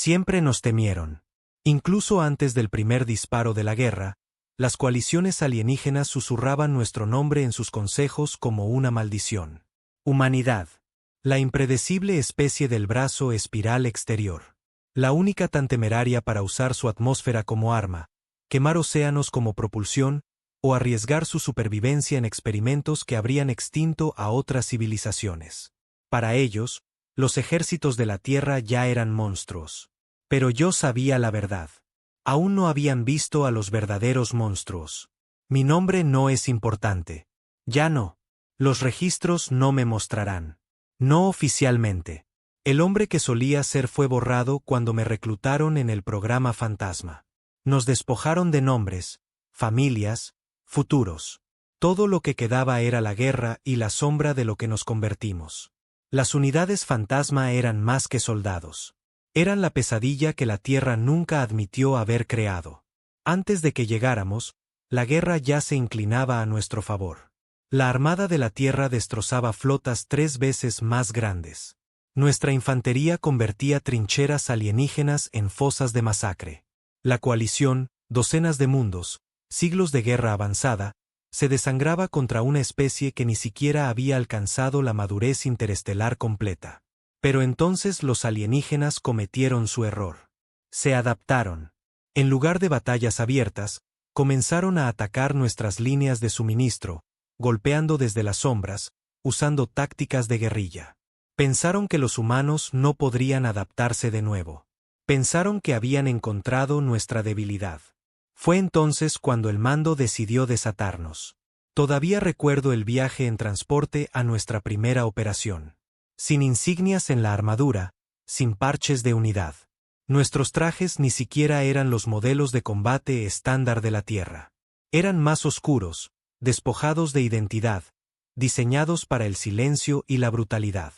Siempre nos temieron. Incluso antes del primer disparo de la guerra, las coaliciones alienígenas susurraban nuestro nombre en sus consejos como una maldición. Humanidad. La impredecible especie del brazo espiral exterior. La única tan temeraria para usar su atmósfera como arma, quemar océanos como propulsión, o arriesgar su supervivencia en experimentos que habrían extinto a otras civilizaciones. Para ellos, los ejércitos de la Tierra ya eran monstruos. Pero yo sabía la verdad. Aún no habían visto a los verdaderos monstruos. Mi nombre no es importante. Ya no. Los registros no me mostrarán. No oficialmente. El hombre que solía ser fue borrado cuando me reclutaron en el programa Fantasma. Nos despojaron de nombres, familias, futuros. Todo lo que quedaba era la guerra y la sombra de lo que nos convertimos. Las unidades fantasma eran más que soldados. Eran la pesadilla que la Tierra nunca admitió haber creado. Antes de que llegáramos, la guerra ya se inclinaba a nuestro favor. La Armada de la Tierra destrozaba flotas 3 veces más grandes. Nuestra infantería convertía trincheras alienígenas en fosas de masacre. La coalición, docenas de mundos, siglos de guerra avanzada, se desangraba contra una especie que ni siquiera había alcanzado la madurez interestelar completa. Pero entonces los alienígenas cometieron su error. Se adaptaron. En lugar de batallas abiertas, comenzaron a atacar nuestras líneas de suministro, golpeando desde las sombras, usando tácticas de guerrilla. Pensaron que los humanos no podrían adaptarse de nuevo. Pensaron que habían encontrado nuestra debilidad. Fue entonces cuando el mando decidió desatarnos. Todavía recuerdo el viaje en transporte a nuestra primera operación. Sin insignias en la armadura, sin parches de unidad. Nuestros trajes ni siquiera eran los modelos de combate estándar de la Tierra. Eran más oscuros, despojados de identidad, diseñados para el silencio y la brutalidad.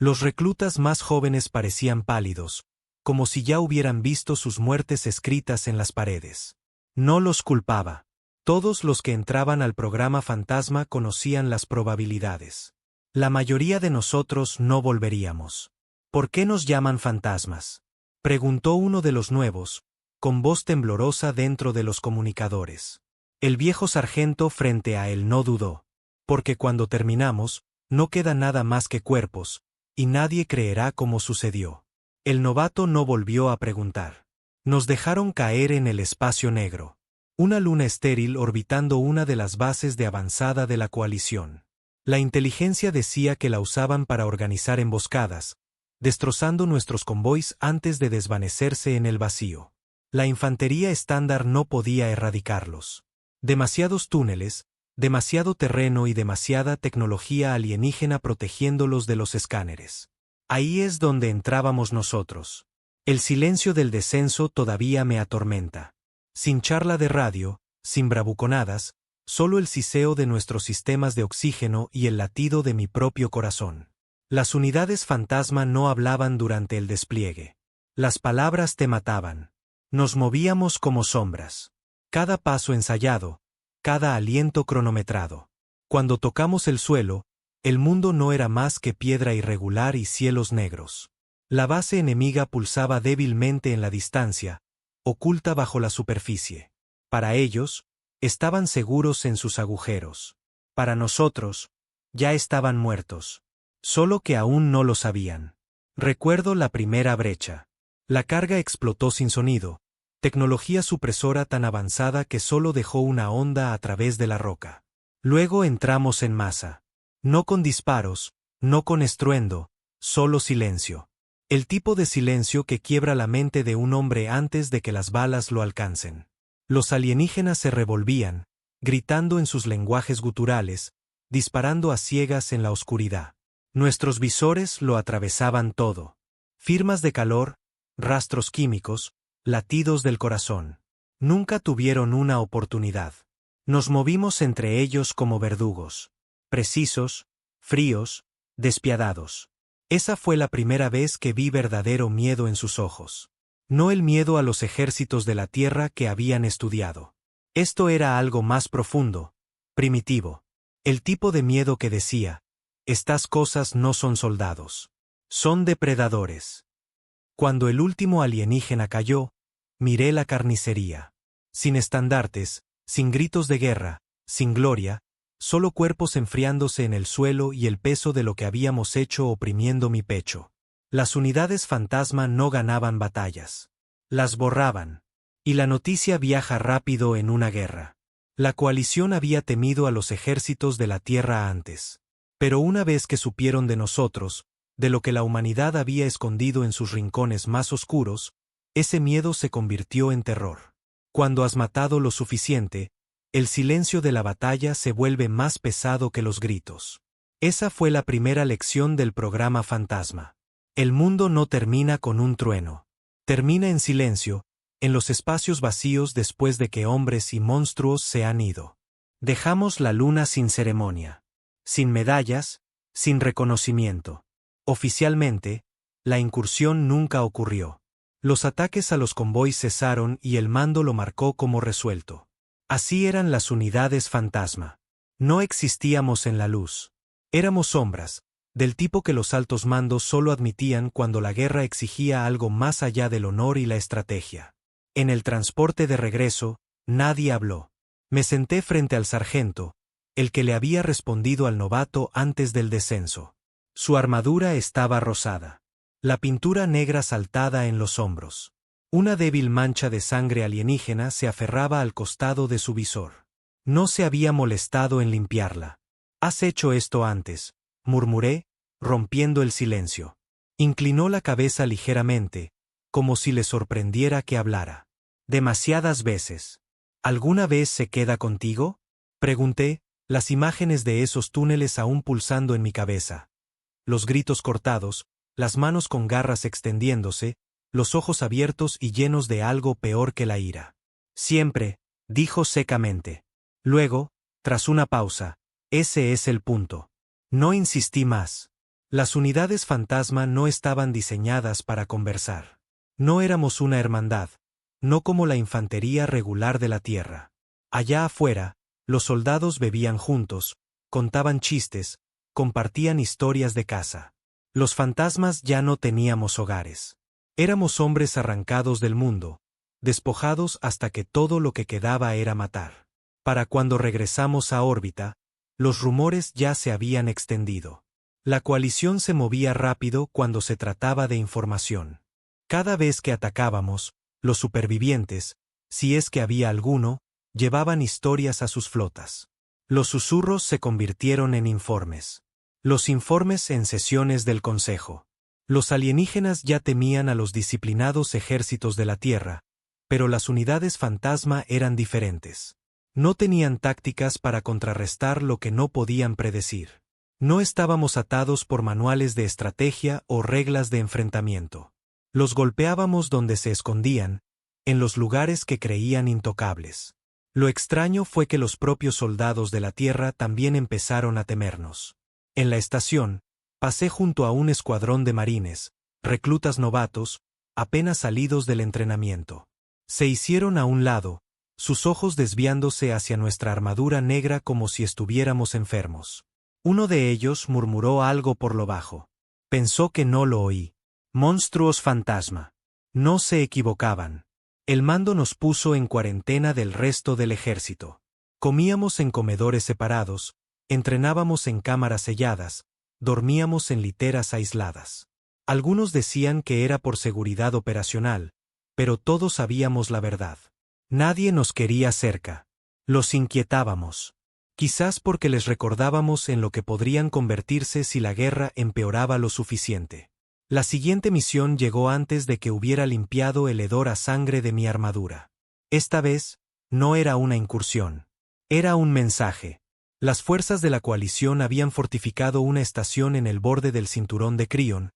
Los reclutas más jóvenes parecían pálidos, como si ya hubieran visto sus muertes escritas en las paredes. No los culpaba. Todos los que entraban al programa Fantasma conocían las probabilidades. La mayoría de nosotros no volveríamos. ¿Por qué nos llaman fantasmas?, preguntó uno de los nuevos, con voz temblorosa dentro de los comunicadores. El viejo sargento frente a él no dudó. Porque cuando terminamos, no queda nada más que cuerpos, y nadie creerá cómo sucedió. El novato no volvió a preguntar. Nos dejaron caer en el espacio negro. Una luna estéril orbitando una de las bases de avanzada de la coalición. La inteligencia decía que la usaban para organizar emboscadas, destrozando nuestros convoys antes de desvanecerse en el vacío. La infantería estándar no podía erradicarlos. Demasiados túneles, demasiado terreno y demasiada tecnología alienígena protegiéndolos de los escáneres. Ahí es donde entrábamos nosotros. El silencio del descenso todavía me atormenta. Sin charla de radio, sin bravuconadas, solo el siseo de nuestros sistemas de oxígeno y el latido de mi propio corazón. Las unidades fantasma no hablaban durante el despliegue. Las palabras te mataban. Nos movíamos como sombras. Cada paso ensayado, cada aliento cronometrado. Cuando tocamos el suelo, el mundo no era más que piedra irregular y cielos negros. La base enemiga pulsaba débilmente en la distancia, oculta bajo la superficie. Para ellos, estaban seguros en sus agujeros. Para nosotros, ya estaban muertos. Solo que aún no lo sabían. Recuerdo la primera brecha. La carga explotó sin sonido, tecnología supresora tan avanzada que solo dejó una onda a través de la roca. Luego entramos en masa. No con disparos, no con estruendo, solo silencio. El tipo de silencio que quiebra la mente de un hombre antes de que las balas lo alcancen. Los alienígenas se revolvían, gritando en sus lenguajes guturales, disparando a ciegas en la oscuridad. Nuestros visores lo atravesaban todo. Firmas de calor, rastros químicos, latidos del corazón. Nunca tuvieron una oportunidad. Nos movimos entre ellos como verdugos. Precisos, fríos, despiadados. Esa fue la primera vez que vi verdadero miedo en sus ojos. No el miedo a los ejércitos de la Tierra que habían estudiado. Esto era algo más profundo, primitivo. El tipo de miedo que decía, estas cosas no son soldados. Son depredadores. Cuando el último alienígena cayó, miré la carnicería. Sin estandartes, sin gritos de guerra, sin gloria, solo cuerpos enfriándose en el suelo y el peso de lo que habíamos hecho oprimiendo mi pecho. Las unidades fantasma no ganaban batallas. Las borraban. Y la noticia viaja rápido en una guerra. La coalición había temido a los ejércitos de la Tierra antes. Pero una vez que supieron de nosotros, de lo que la humanidad había escondido en sus rincones más oscuros, ese miedo se convirtió en terror. Cuando has matado lo suficiente, el silencio de la batalla se vuelve más pesado que los gritos. Esa fue la primera lección del programa Fantasma. El mundo no termina con un trueno. Termina en silencio, en los espacios vacíos después de que hombres y monstruos se han ido. Dejamos la luna sin ceremonia. Sin medallas, sin reconocimiento. Oficialmente, la incursión nunca ocurrió. Los ataques a los convoys cesaron y el mando lo marcó como resuelto. Así eran las unidades fantasma. No existíamos en la luz. Éramos sombras, del tipo que los altos mandos solo admitían cuando la guerra exigía algo más allá del honor y la estrategia. En el transporte de regreso, nadie habló. Me senté frente al sargento, el que le había respondido al novato antes del descenso. Su armadura estaba rosada. La pintura negra saltada en los hombros. Una débil mancha de sangre alienígena se aferraba al costado de su visor. No se había molestado en limpiarla. «Has hecho esto antes», murmuré, rompiendo el silencio. Inclinó la cabeza ligeramente, como si le sorprendiera que hablara. «Demasiadas veces». «¿Alguna vez se queda contigo?», pregunté, las imágenes de esos túneles aún pulsando en mi cabeza. Los gritos cortados, las manos con garras extendiéndose, los ojos abiertos y llenos de algo peor que la ira. «Siempre», dijo secamente. Luego, tras una pausa, «ese es el punto». No insistí más. Las unidades fantasma no estaban diseñadas para conversar. No éramos una hermandad, no como la infantería regular de la Tierra. Allá afuera, los soldados bebían juntos, contaban chistes, compartían historias de caza. Los fantasmas ya no teníamos hogares. Éramos hombres arrancados del mundo, despojados hasta que todo lo que quedaba era matar. Para cuando regresamos a órbita, los rumores ya se habían extendido. La coalición se movía rápido cuando se trataba de información. Cada vez que atacábamos, los supervivientes, si es que había alguno, llevaban historias a sus flotas. Los susurros se convirtieron en informes. Los informes en sesiones del Consejo. Los alienígenas ya temían a los disciplinados ejércitos de la Tierra, pero las unidades fantasma eran diferentes. No tenían tácticas para contrarrestar lo que no podían predecir. No estábamos atados por manuales de estrategia o reglas de enfrentamiento. Los golpeábamos donde se escondían, en los lugares que creían intocables. Lo extraño fue que los propios soldados de la Tierra también empezaron a temernos. En la estación, pasé junto a un escuadrón de marines, reclutas novatos, apenas salidos del entrenamiento. Se hicieron a un lado, sus ojos desviándose hacia nuestra armadura negra como si estuviéramos enfermos. Uno de ellos murmuró algo por lo bajo. Pensó que no lo oí. Monstruos fantasma. No se equivocaban. El mando nos puso en cuarentena del resto del ejército. Comíamos en comedores separados, entrenábamos en cámaras selladas, dormíamos en literas aisladas. Algunos decían que era por seguridad operacional, pero todos sabíamos la verdad. Nadie nos quería cerca. Los inquietábamos. Quizás porque les recordábamos en lo que podrían convertirse si la guerra empeoraba lo suficiente. La siguiente misión llegó antes de que hubiera limpiado el hedor a sangre de mi armadura. Esta vez, no era una incursión. Era un mensaje. Las fuerzas de la coalición habían fortificado una estación en el borde del cinturón de Crion,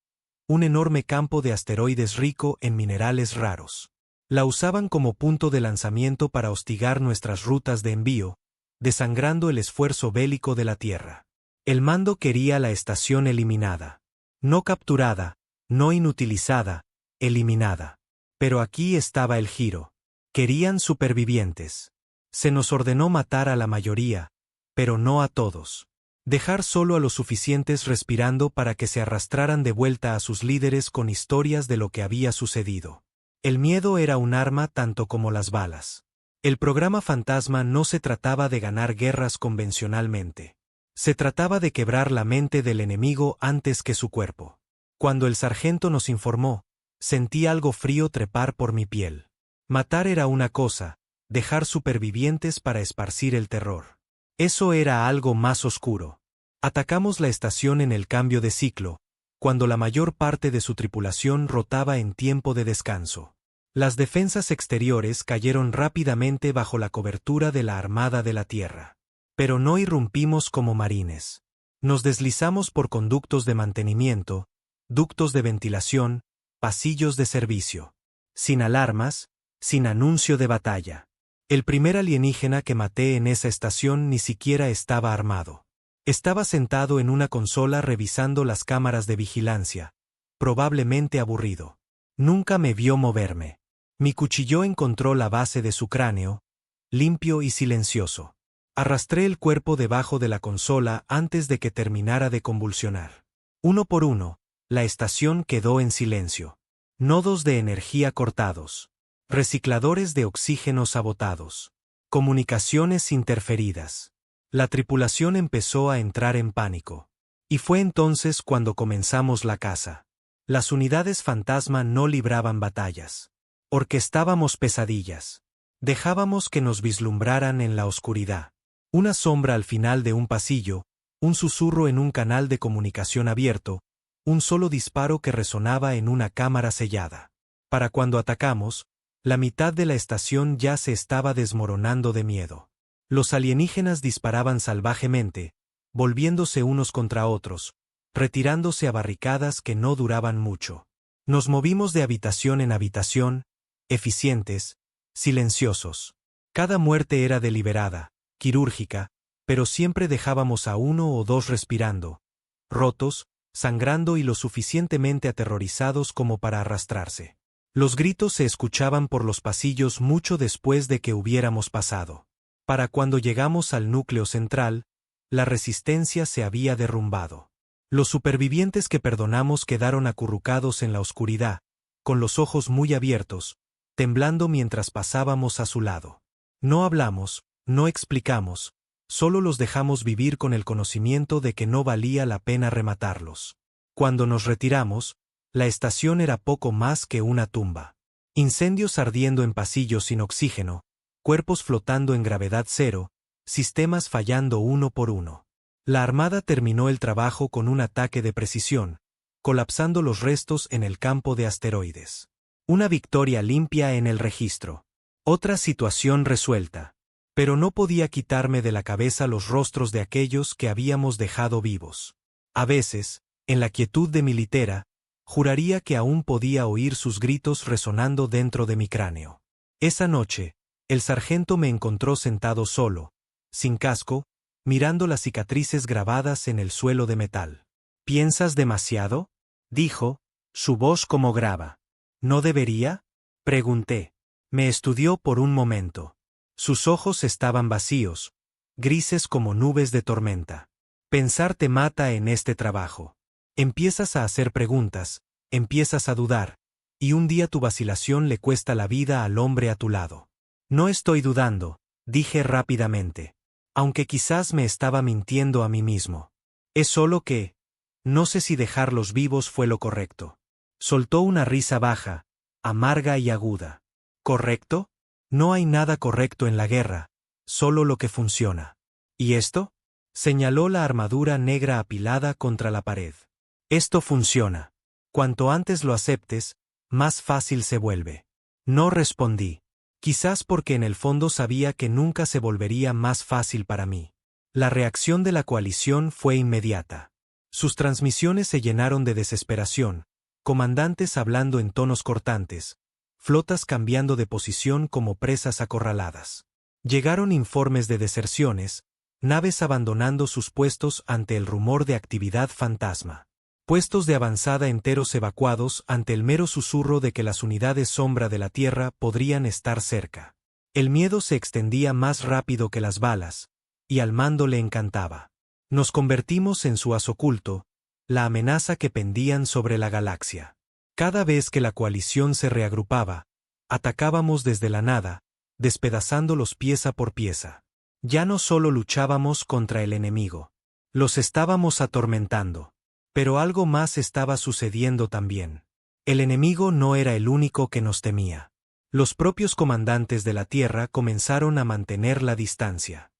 un enorme campo de asteroides rico en minerales raros. La usaban como punto de lanzamiento para hostigar nuestras rutas de envío, desangrando el esfuerzo bélico de la Tierra. El mando quería la estación eliminada. No capturada, no inutilizada, eliminada. Pero aquí estaba el giro. Querían supervivientes. Se nos ordenó matar a la mayoría, pero no a todos. Dejar solo a los suficientes respirando para que se arrastraran de vuelta a sus líderes con historias de lo que había sucedido. El miedo era un arma tanto como las balas. El programa Fantasma no se trataba de ganar guerras convencionalmente. Se trataba de quebrar la mente del enemigo antes que su cuerpo. Cuando el sargento nos informó, sentí algo frío trepar por mi piel. Matar era una cosa, dejar supervivientes para esparcir el terror. Eso era algo más oscuro. Atacamos la estación en el cambio de ciclo, cuando la mayor parte de su tripulación rotaba en tiempo de descanso. Las defensas exteriores cayeron rápidamente bajo la cobertura de la Armada de la Tierra. Pero no irrumpimos como marines. Nos deslizamos por conductos de mantenimiento, ductos de ventilación, pasillos de servicio. Sin alarmas, sin anuncio de batalla. El primer alienígena que maté en esa estación ni siquiera estaba armado. Estaba sentado en una consola revisando las cámaras de vigilancia, probablemente aburrido. Nunca me vio moverme. Mi cuchillo encontró la base de su cráneo, limpio y silencioso. Arrastré el cuerpo debajo de la consola antes de que terminara de convulsionar. Uno por uno, la estación quedó en silencio. Nodos de energía cortados. Recicladores de oxígeno sabotados. Comunicaciones interferidas. La tripulación empezó a entrar en pánico. Y fue entonces cuando comenzamos la caza. Las unidades fantasma no libraban batallas. Orquestábamos pesadillas. Dejábamos que nos vislumbraran en la oscuridad. Una sombra al final de un pasillo, un susurro en un canal de comunicación abierto, un solo disparo que resonaba en una cámara sellada. Para cuando atacamos, la mitad de la estación ya se estaba desmoronando de miedo. Los alienígenas disparaban salvajemente, volviéndose unos contra otros, retirándose a barricadas que no duraban mucho. Nos movimos de habitación en habitación, eficientes, silenciosos. Cada muerte era deliberada, quirúrgica, pero siempre dejábamos a uno o dos respirando, rotos, sangrando y lo suficientemente aterrorizados como para arrastrarse. Los gritos se escuchaban por los pasillos mucho después de que hubiéramos pasado. Para cuando llegamos al núcleo central, la resistencia se había derrumbado. Los supervivientes que perdonamos quedaron acurrucados en la oscuridad, con los ojos muy abiertos, temblando mientras pasábamos a su lado. No hablamos, no explicamos, solo los dejamos vivir con el conocimiento de que no valía la pena rematarlos. Cuando nos retiramos, la estación era poco más que una tumba. Incendios ardiendo en pasillos sin oxígeno, cuerpos flotando en gravedad cero, sistemas fallando uno por uno. La Armada terminó el trabajo con un ataque de precisión, colapsando los restos en el campo de asteroides. Una victoria limpia en el registro. Otra situación resuelta. Pero no podía quitarme de la cabeza los rostros de aquellos que habíamos dejado vivos. A veces, en la quietud de mi litera, juraría que aún podía oír sus gritos resonando dentro de mi cráneo. Esa noche, el sargento me encontró sentado solo, sin casco, mirando las cicatrices grabadas en el suelo de metal. ¿Piensas demasiado?, dijo, su voz como grava. ¿No debería?, pregunté. Me estudió por un momento. Sus ojos estaban vacíos, grises como nubes de tormenta. Pensar te mata en este trabajo. Empiezas a hacer preguntas, empiezas a dudar, y un día tu vacilación le cuesta la vida al hombre a tu lado. No estoy dudando, dije rápidamente. Aunque quizás me estaba mintiendo a mí mismo. Es solo que, no sé si dejarlos vivos fue lo correcto. Soltó una risa baja, amarga y aguda. ¿Correcto? No hay nada correcto en la guerra, solo lo que funciona. ¿Y esto? Señaló la armadura negra apilada contra la pared. Esto funciona. Cuanto antes lo aceptes, más fácil se vuelve. No respondí. Quizás porque en el fondo sabía que nunca se volvería más fácil para mí. La reacción de la coalición fue inmediata. Sus transmisiones se llenaron de desesperación, comandantes hablando en tonos cortantes, flotas cambiando de posición como presas acorraladas. Llegaron informes de deserciones, naves abandonando sus puestos ante el rumor de actividad fantasma. Puestos de avanzada enteros evacuados ante el mero susurro de que las unidades sombra de la Tierra podrían estar cerca. El miedo se extendía más rápido que las balas, y al mando le encantaba. Nos convertimos en su as oculto, la amenaza que pendían sobre la galaxia. Cada vez que la coalición se reagrupaba, atacábamos desde la nada, despedazándolos pieza por pieza. Ya no solo luchábamos contra el enemigo. Los estábamos atormentando. Pero algo más estaba sucediendo también. El enemigo no era el único que nos temía. Los propios comandantes de la Tierra comenzaron a mantener la distancia.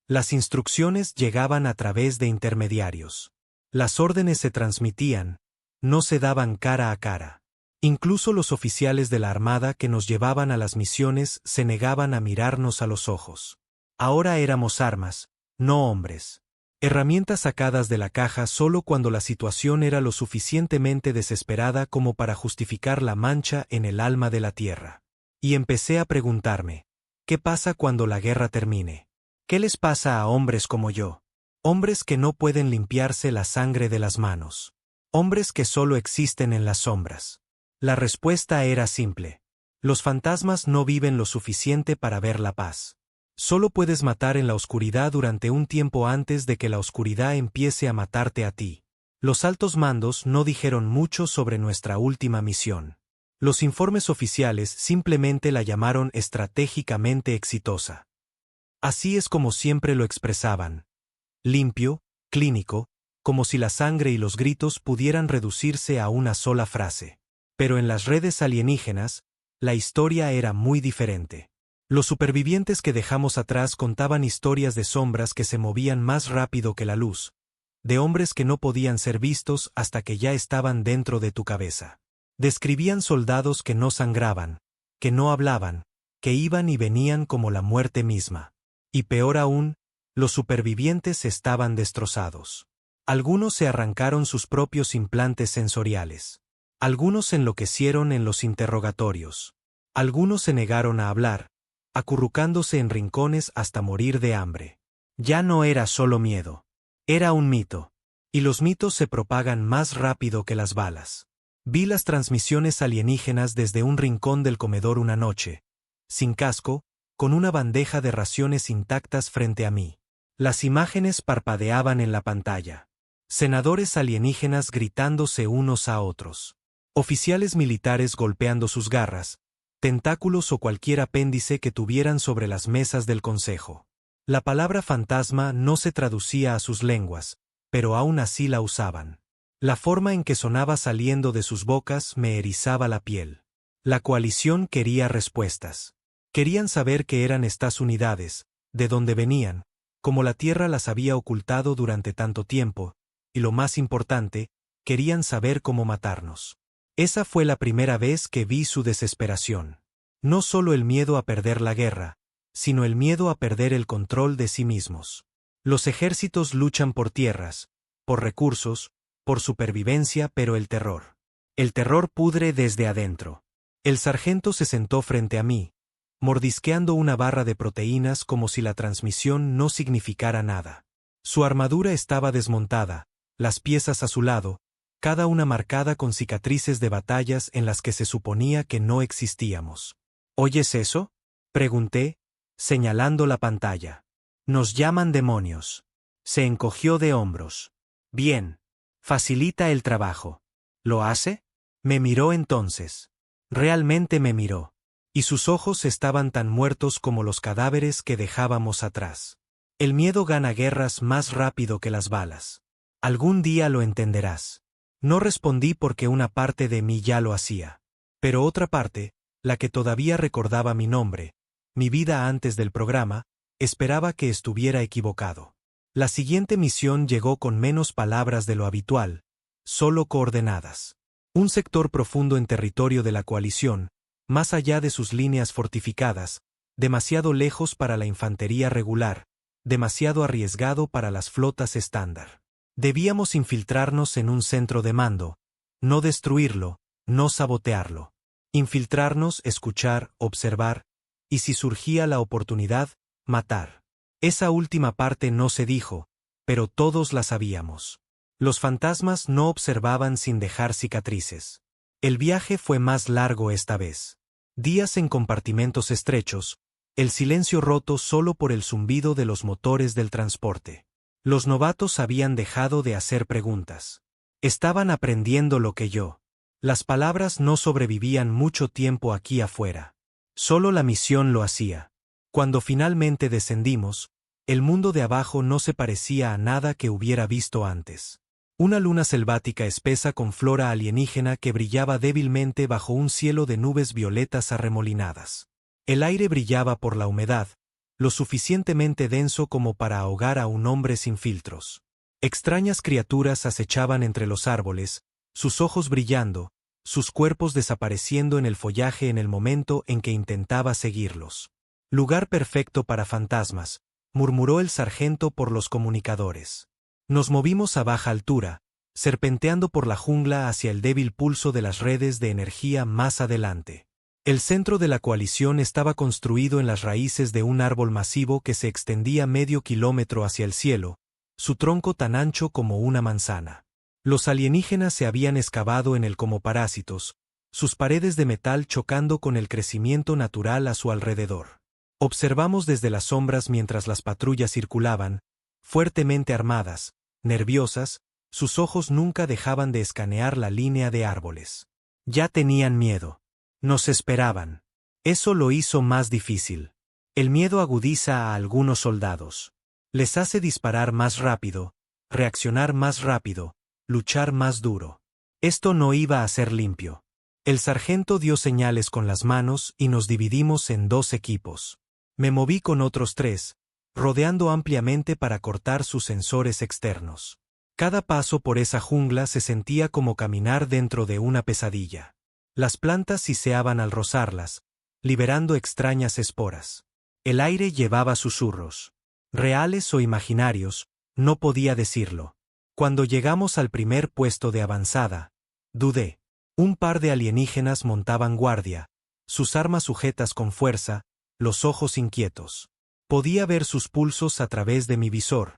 Las instrucciones llegaban a través de intermediarios. Las órdenes se transmitían, no se daban cara a cara. Incluso los oficiales de la Armada que nos llevaban a las misiones se negaban a mirarnos a los ojos. Ahora éramos armas, no hombres. Herramientas sacadas de la caja solo cuando la situación era lo suficientemente desesperada como para justificar la mancha en el alma de la Tierra. Y empecé a preguntarme, ¿qué pasa cuando la guerra termine? ¿Qué les pasa a hombres como yo? Hombres que no pueden limpiarse la sangre de las manos. Hombres que solo existen en las sombras. La respuesta era simple. Los fantasmas no viven lo suficiente para ver la paz. Solo puedes matar en la oscuridad durante un tiempo antes de que la oscuridad empiece a matarte a ti. Los altos mandos no dijeron mucho sobre nuestra última misión. Los informes oficiales simplemente la llamaron estratégicamente exitosa. Así es como siempre lo expresaban. Limpio, clínico, como si la sangre y los gritos pudieran reducirse a una sola frase. Pero en las redes alienígenas, la historia era muy diferente. Los supervivientes que dejamos atrás contaban historias de sombras que se movían más rápido que la luz, de hombres que no podían ser vistos hasta que ya estaban dentro de tu cabeza. Describían soldados que no sangraban, que no hablaban, que iban y venían como la muerte misma. Y peor aún, los supervivientes estaban destrozados. Algunos se arrancaron sus propios implantes sensoriales. Algunos enloquecieron en los interrogatorios. Algunos se negaron a hablar, acurrucándose en rincones hasta morir de hambre. Ya no era solo miedo. Era un mito. Y los mitos se propagan más rápido que las balas. Vi las transmisiones alienígenas desde un rincón del comedor una noche, sin casco, con una bandeja de raciones intactas frente a mí. Las imágenes parpadeaban en la pantalla. Senadores alienígenas gritándose unos a otros. Oficiales militares golpeando sus garras, tentáculos o cualquier apéndice que tuvieran sobre las mesas del consejo. La palabra fantasma no se traducía a sus lenguas, pero aún así la usaban. La forma en que sonaba saliendo de sus bocas me erizaba la piel. La coalición quería respuestas. Querían saber qué eran estas unidades, de dónde venían, cómo la Tierra las había ocultado durante tanto tiempo, y lo más importante, querían saber cómo matarnos. Esa fue la primera vez que vi su desesperación. No solo el miedo a perder la guerra, sino el miedo a perder el control de sí mismos. Los ejércitos luchan por tierras, por recursos, por supervivencia, pero el terror pudre desde adentro. El sargento se sentó frente a mí, mordisqueando una barra de proteínas como si la transmisión no significara nada. Su armadura estaba desmontada, las piezas a su lado, cada una marcada con cicatrices de batallas en las que se suponía que no existíamos. ¿Oyes eso?, pregunté, señalando la pantalla. Nos llaman demonios. Se encogió de hombros. Bien. Facilita el trabajo. ¿Lo hace? Me miró entonces. Realmente me miró. Y sus ojos estaban tan muertos como los cadáveres que dejábamos atrás. El miedo gana guerras más rápido que las balas. Algún día lo entenderás. No respondí porque una parte de mí ya lo hacía. Pero otra parte, la que todavía recordaba mi nombre, mi vida antes del programa, esperaba que estuviera equivocado. La siguiente misión llegó con menos palabras de lo habitual, solo coordenadas. Un sector profundo en territorio de la coalición, más allá de sus líneas fortificadas, demasiado lejos para la infantería regular, demasiado arriesgado para las flotas estándar. Debíamos infiltrarnos en un centro de mando, no destruirlo, no sabotearlo. Infiltrarnos, escuchar, observar, y si surgía la oportunidad, matar. Esa última parte no se dijo, pero todos la sabíamos. Los fantasmas no observaban sin dejar cicatrices. El viaje fue más largo esta vez. Días en compartimentos estrechos, el silencio roto solo por el zumbido de los motores del transporte. Los novatos habían dejado de hacer preguntas. Estaban aprendiendo lo que yo. Las palabras no sobrevivían mucho tiempo aquí afuera. Solo la misión lo hacía. Cuando finalmente descendimos, el mundo de abajo no se parecía a nada que hubiera visto antes. Una luna selvática espesa con flora alienígena que brillaba débilmente bajo un cielo de nubes violetas arremolinadas. El aire brillaba por la humedad, lo suficientemente denso como para ahogar a un hombre sin filtros. Extrañas criaturas acechaban entre los árboles, sus ojos brillando, sus cuerpos desapareciendo en el follaje en el momento en que intentaba seguirlos. Lugar perfecto para fantasmas, murmuró el sargento por los comunicadores. Nos movimos a baja altura, serpenteando por la jungla hacia el débil pulso de las redes de energía más adelante. El centro de la coalición estaba construido en las raíces de un árbol masivo que se extendía medio kilómetro hacia el cielo, su tronco tan ancho como una manzana. Los alienígenas se habían excavado en él como parásitos, sus paredes de metal chocando con el crecimiento natural a su alrededor. Observamos desde las sombras mientras las patrullas circulaban, fuertemente armadas, nerviosas, sus ojos nunca dejaban de escanear la línea de árboles. Ya tenían miedo. Nos esperaban. Eso lo hizo más difícil. El miedo agudiza a algunos soldados. Les hace disparar más rápido, reaccionar más rápido, luchar más duro. Esto no iba a ser limpio. El sargento dio señales con las manos y nos dividimos en 2 equipos. Me moví con otros 3, rodeando ampliamente para cortar sus sensores externos. Cada paso por esa jungla se sentía como caminar dentro de una pesadilla. Las plantas siseaban al rozarlas, liberando extrañas esporas. El aire llevaba susurros. Reales o imaginarios, no podía decirlo. Cuando llegamos al primer puesto de avanzada, dudé. Un par de alienígenas montaban guardia, sus armas sujetas con fuerza, los ojos inquietos. Podía ver sus pulsos a través de mi visor,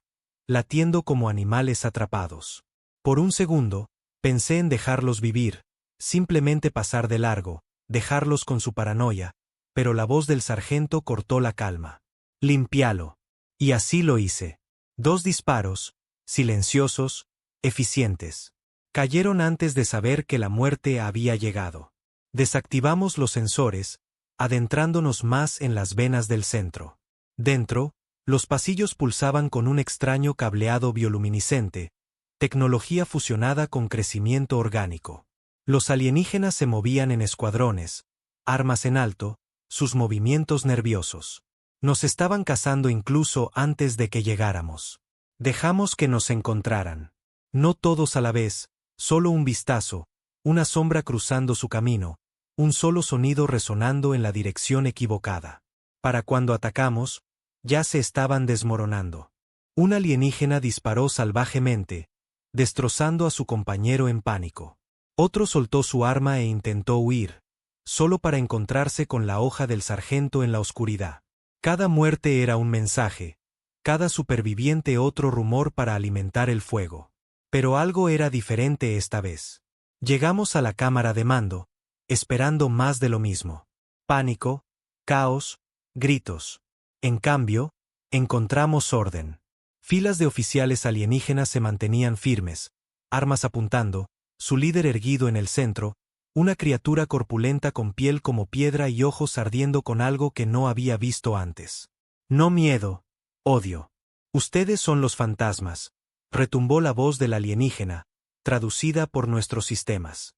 latiendo como animales atrapados. Por un segundo, pensé en dejarlos vivir, simplemente pasar de largo, dejarlos con su paranoia, pero la voz del sargento cortó la calma. Limpialo. Y así lo hice. 2 disparos, silenciosos, eficientes. Cayeron antes de saber que la muerte había llegado. Desactivamos los sensores, adentrándonos más en las venas del centro. Dentro, los pasillos pulsaban con un extraño cableado bioluminiscente, tecnología fusionada con crecimiento orgánico. Los alienígenas se movían en escuadrones, armas en alto, sus movimientos nerviosos. Nos estaban cazando incluso antes de que llegáramos. Dejamos que nos encontraran. No todos a la vez, solo un vistazo, una sombra cruzando su camino, un solo sonido resonando en la dirección equivocada. Para cuando atacamos, ya se estaban desmoronando. Un alienígena disparó salvajemente, destrozando a su compañero en pánico. Otro soltó su arma e intentó huir, solo para encontrarse con la hoja del sargento en la oscuridad. Cada muerte era un mensaje, cada superviviente otro rumor para alimentar el fuego. Pero algo era diferente esta vez. Llegamos a la cámara de mando, esperando más de lo mismo. Pánico, caos, gritos. En cambio, encontramos orden. Filas de oficiales alienígenas se mantenían firmes, armas apuntando, su líder erguido en el centro, una criatura corpulenta con piel como piedra y ojos ardiendo con algo que no había visto antes. No miedo, odio. Ustedes son los fantasmas, retumbó la voz del alienígena, traducida por nuestros sistemas.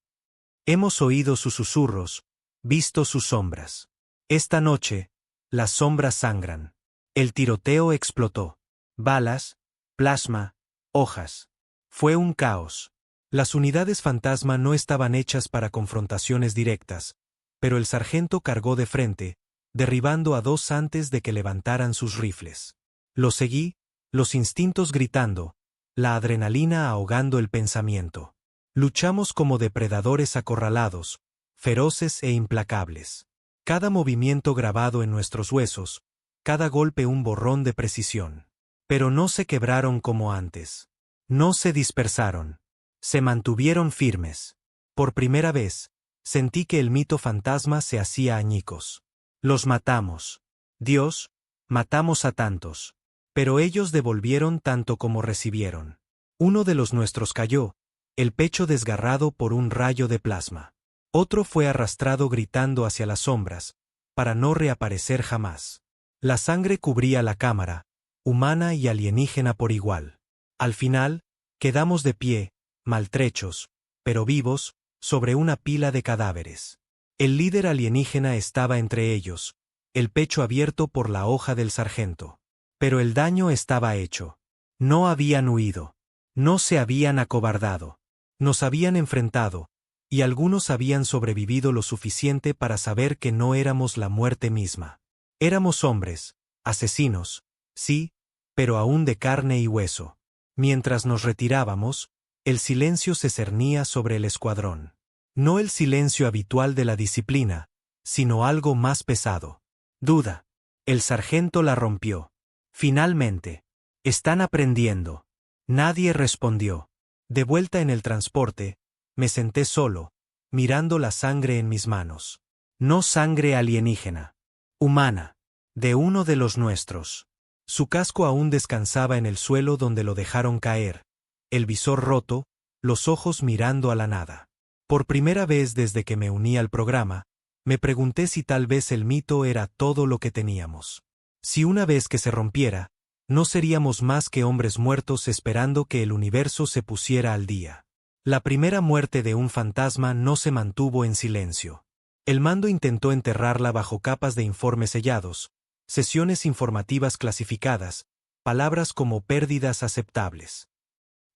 Hemos oído sus susurros, visto sus sombras. Esta noche, las sombras sangran. El tiroteo explotó. Balas, plasma, hojas. Fue un caos. Las unidades fantasma no estaban hechas para confrontaciones directas, pero el sargento cargó de frente, derribando a 2 antes de que levantaran sus rifles. Lo seguí, los instintos gritando, la adrenalina ahogando el pensamiento. Luchamos como depredadores acorralados, feroces e implacables. Cada movimiento grabado en nuestros huesos, cada golpe un borrón de precisión. Pero no se quebraron como antes. No se dispersaron. Se mantuvieron firmes. Por primera vez, sentí que el mito fantasma se hacía añicos. Los matamos. Dios, matamos a tantos. Pero ellos devolvieron tanto como recibieron. Uno de los nuestros cayó, el pecho desgarrado por un rayo de plasma. Otro fue arrastrado gritando hacia las sombras, para no reaparecer jamás. La sangre cubría la cámara, humana y alienígena por igual. Al final, quedamos de pie, maltrechos, pero vivos, sobre una pila de cadáveres. El líder alienígena estaba entre ellos, el pecho abierto por la hoja del sargento. Pero el daño estaba hecho. No habían huido. No se habían acobardado. Nos habían enfrentado, y algunos habían sobrevivido lo suficiente para saber que no éramos la muerte misma. Éramos hombres, asesinos, sí, pero aún de carne y hueso. Mientras nos retirábamos, el silencio se cernía sobre el escuadrón. No el silencio habitual de la disciplina, sino algo más pesado. Duda. El sargento la rompió. Finalmente. Están aprendiendo. Nadie respondió. De vuelta en el transporte, me senté solo, mirando la sangre en mis manos. No sangre alienígena. Humana. De uno de los nuestros. Su casco aún descansaba en el suelo donde lo dejaron caer, el visor roto, los ojos mirando a la nada. Por primera vez desde que me uní al programa, me pregunté si tal vez el mito era todo lo que teníamos. Si una vez que se rompiera, no seríamos más que hombres muertos esperando que el universo se pusiera al día. La primera muerte de un fantasma no se mantuvo en silencio. El mando intentó enterrarla bajo capas de informes sellados, sesiones informativas clasificadas, palabras como pérdidas aceptables.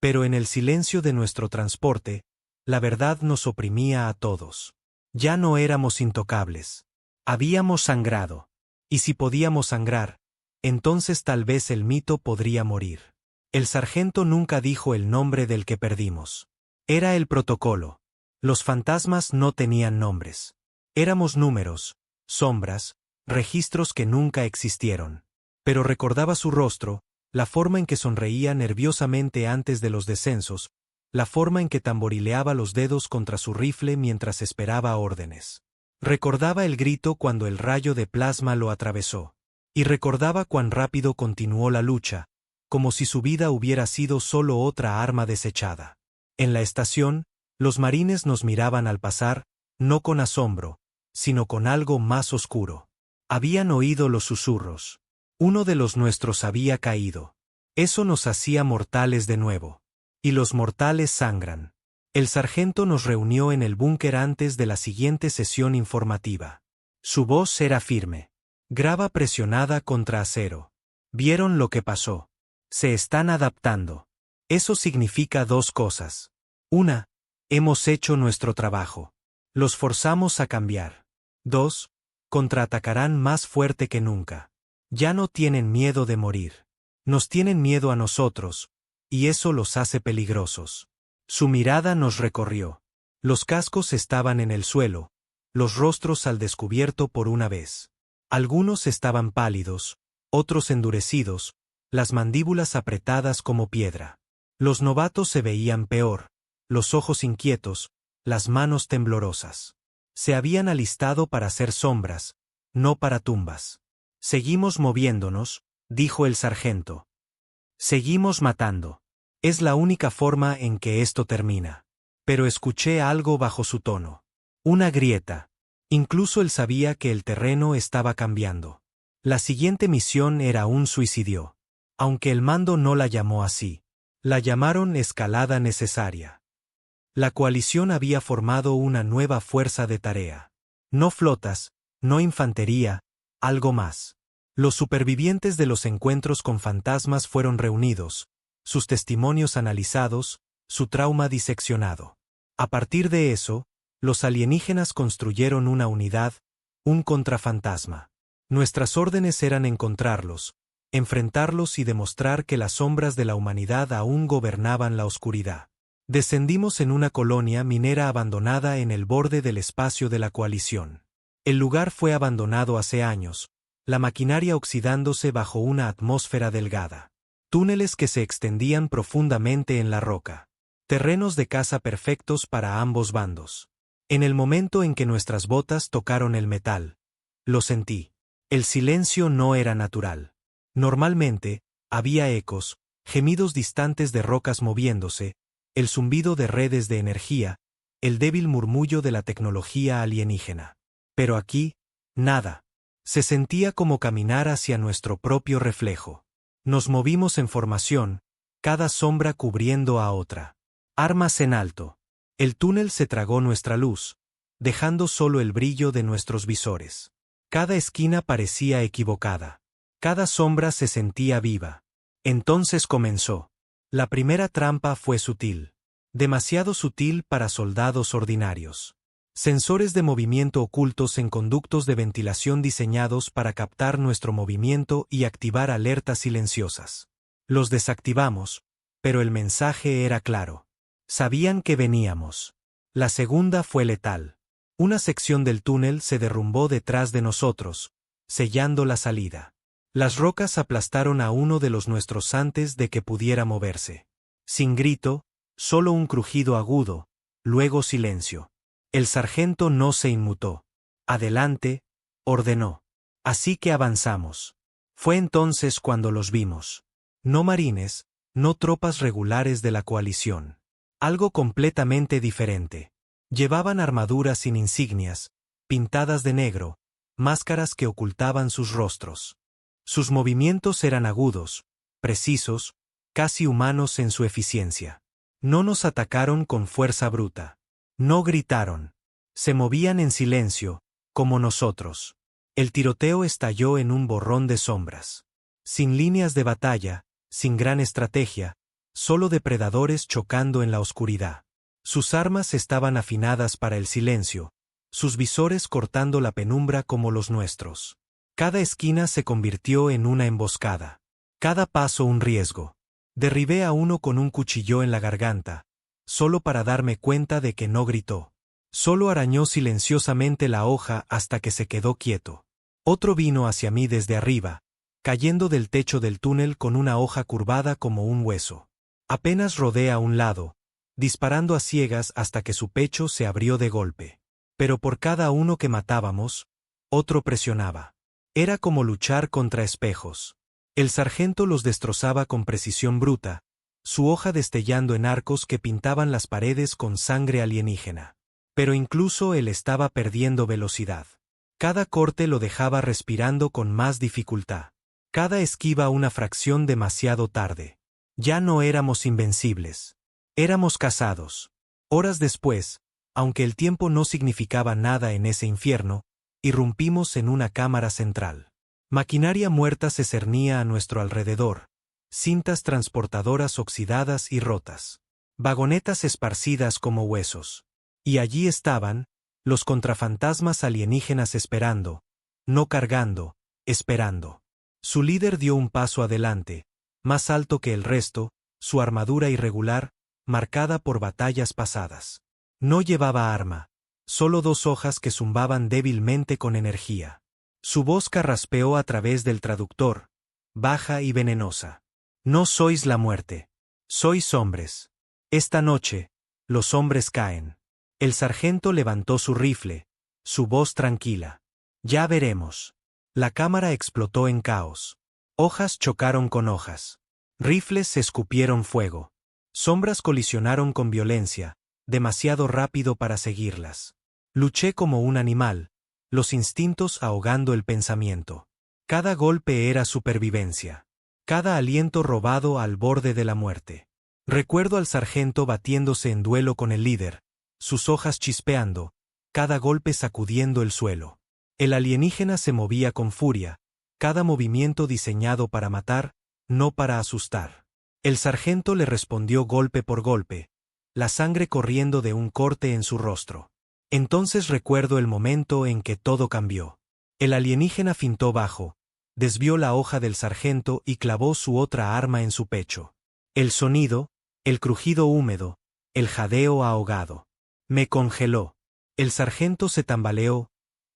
Pero en el silencio de nuestro transporte, la verdad nos oprimía a todos. Ya no éramos intocables. Habíamos sangrado. Y si podíamos sangrar, entonces tal vez el mito podría morir. El sargento nunca dijo el nombre del que perdimos. Era el protocolo. Los fantasmas no tenían nombres. Éramos números, sombras, registros que nunca existieron. Pero recordaba su rostro, la forma en que sonreía nerviosamente antes de los descensos, la forma en que tamborileaba los dedos contra su rifle mientras esperaba órdenes. Recordaba el grito cuando el rayo de plasma lo atravesó. Y recordaba cuán rápido continuó la lucha, como si su vida hubiera sido solo otra arma desechada. En la estación, los marines nos miraban al pasar, no con asombro, sino con algo más oscuro. Habían oído los susurros. Uno de los nuestros había caído. Eso nos hacía mortales de nuevo. Y los mortales sangran. El sargento nos reunió en el búnker antes de la siguiente sesión informativa. Su voz era firme. Grava presionada contra acero. ¿Vieron lo que pasó? Se están adaptando. Eso significa dos cosas. Una, hemos hecho nuestro trabajo. Los forzamos a cambiar. Dos, contraatacarán más fuerte que nunca. Ya no tienen miedo de morir. Nos tienen miedo a nosotros, y eso los hace peligrosos. Su mirada nos recorrió. Los cascos estaban en el suelo, los rostros al descubierto por una vez. Algunos estaban pálidos, otros endurecidos, las mandíbulas apretadas como piedra. Los novatos se veían peor, los ojos inquietos, las manos temblorosas. Se habían alistado para ser sombras, no para tumbas. Seguimos moviéndonos, dijo el sargento. Seguimos matando. Es la única forma en que esto termina. Pero escuché algo bajo su tono. Una grieta. Incluso él sabía que el terreno estaba cambiando. La siguiente misión era un suicidio. Aunque el mando no la llamó así. La llamaron escalada necesaria. La coalición había formado una nueva fuerza de tarea. No flotas, no infantería, algo más. Los supervivientes de los encuentros con fantasmas fueron reunidos, sus testimonios analizados, su trauma diseccionado. A partir de eso, los alienígenas construyeron una unidad, un contrafantasma. Nuestras órdenes eran encontrarlos, enfrentarlos y demostrar que las sombras de la humanidad aún gobernaban la oscuridad. Descendimos en una colonia minera abandonada en el borde del espacio de la coalición. El lugar fue abandonado hace años, la maquinaria oxidándose bajo una atmósfera delgada. Túneles que se extendían profundamente en la roca. Terrenos de caza perfectos para ambos bandos. En el momento en que nuestras botas tocaron el metal, lo sentí. El silencio no era natural. Normalmente, Había ecos, gemidos distantes de rocas moviéndose, el zumbido de redes de energía, el débil murmullo de la tecnología alienígena. Pero aquí, nada. Se sentía como caminar hacia nuestro propio reflejo. Nos movimos en formación, cada sombra cubriendo a otra. Armas en alto. El túnel se tragó nuestra luz, dejando solo el brillo de nuestros visores. Cada esquina parecía equivocada. Cada sombra se sentía viva. Entonces comenzó. La primera trampa fue sutil. Demasiado sutil para soldados ordinarios. Sensores de movimiento ocultos en conductos de ventilación diseñados para captar nuestro movimiento y activar alertas silenciosas. Los desactivamos, pero el mensaje era claro. Sabían que veníamos. La segunda fue letal. Una sección del túnel se derrumbó detrás de nosotros, sellando la salida. Las rocas aplastaron a uno de los nuestros antes de que pudiera moverse. Sin grito, solo un crujido agudo, luego silencio. El sargento no se inmutó. Adelante, ordenó. Así que avanzamos. Fue entonces cuando los vimos. No marines, no tropas regulares de la coalición. Algo completamente diferente. Llevaban armaduras sin insignias, pintadas de negro, máscaras que ocultaban sus rostros. Sus movimientos eran agudos, precisos, casi humanos en su eficiencia. No nos atacaron con fuerza bruta. No gritaron. Se movían en silencio, como nosotros. El tiroteo estalló en un borrón de sombras. Sin líneas de batalla, sin gran estrategia, solo depredadores chocando en la oscuridad. Sus armas estaban afinadas para el silencio, sus visores cortando la penumbra como los nuestros. Cada esquina se convirtió en una emboscada. Cada paso un riesgo. Derribé a uno con un cuchillo en la garganta, solo para darme cuenta de que no gritó. Solo arañó silenciosamente la hoja hasta que se quedó quieto. Otro vino hacia mí desde arriba, cayendo del techo del túnel con una hoja curvada como un hueso. Apenas rodé a un lado, disparando a ciegas hasta que su pecho se abrió de golpe. Pero por cada uno que matábamos, otro presionaba. Era como luchar contra espejos. El sargento los destrozaba con precisión bruta, su hoja destellando en arcos que pintaban las paredes con sangre alienígena. Pero incluso él estaba perdiendo velocidad. Cada corte lo dejaba respirando con más dificultad. Cada esquiva una fracción demasiado tarde. Ya no éramos invencibles. Éramos cazados. Horas después, aunque el tiempo no significaba nada en ese infierno, irrumpimos en una cámara central. Maquinaria muerta se cernía a nuestro alrededor, cintas transportadoras oxidadas y rotas, vagonetas esparcidas como huesos. Y allí estaban, los contrafantasmas alienígenas esperando, no cargando, esperando. Su líder dio un paso adelante, más alto que el resto, su armadura irregular, marcada por batallas pasadas. No llevaba arma, solo dos hojas que zumbaban débilmente con energía. Su voz carraspeó a través del traductor, baja y venenosa. No sois la muerte. Sois hombres. Esta noche, los hombres caen. El sargento levantó su rifle, su voz tranquila. Ya veremos. La cámara explotó en caos. Hojas chocaron con hojas. Rifles se escupieron fuego. Sombras colisionaron con violencia, demasiado rápido para seguirlas. Luché como un animal, los instintos ahogando el pensamiento. Cada golpe era supervivencia. Cada aliento robado al borde de la muerte. Recuerdo al sargento batiéndose en duelo con el líder, sus hojas chispeando, cada golpe sacudiendo el suelo. El alienígena se movía con furia, cada movimiento diseñado para matar, no para asustar. El sargento le respondió golpe por golpe, la sangre corriendo de un corte en su rostro. Entonces recuerdo el momento en que todo cambió. El alienígena fintó bajo, desvió la hoja del sargento y clavó su otra arma en su pecho. El sonido, el crujido húmedo, el jadeo ahogado. Me congeló. El sargento se tambaleó,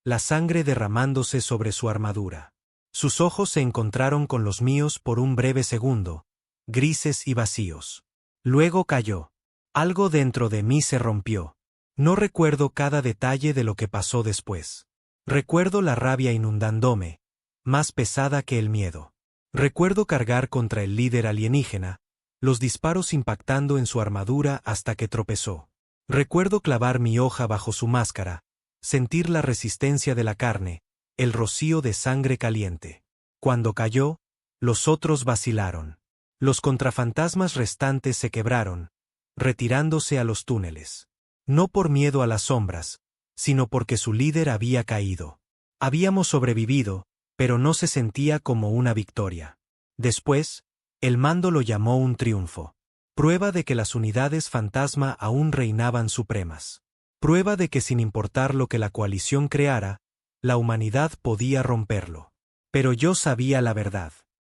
la sangre derramándose sobre su armadura. Sus ojos se encontraron con los míos por un breve segundo, grises y vacíos. Luego cayó. Algo dentro de mí se rompió. No recuerdo cada detalle de lo que pasó después. Recuerdo la rabia inundándome, más pesada que el miedo. Recuerdo cargar contra el líder alienígena, los disparos impactando en su armadura hasta que tropezó. Recuerdo clavar mi hoja bajo su máscara, sentir la resistencia de la carne, el rocío de sangre caliente. Cuando cayó, los otros vacilaron. Los contrafantasmas restantes se quebraron, retirándose a los túneles. No por miedo a las sombras, sino porque su líder había caído. Habíamos sobrevivido, pero no se sentía como una victoria. Después, el mando lo llamó un triunfo. Prueba de que las unidades fantasma aún reinaban supremas. Prueba de que sin importar lo que la coalición creara, la humanidad podía romperlo. Pero yo sabía la verdad.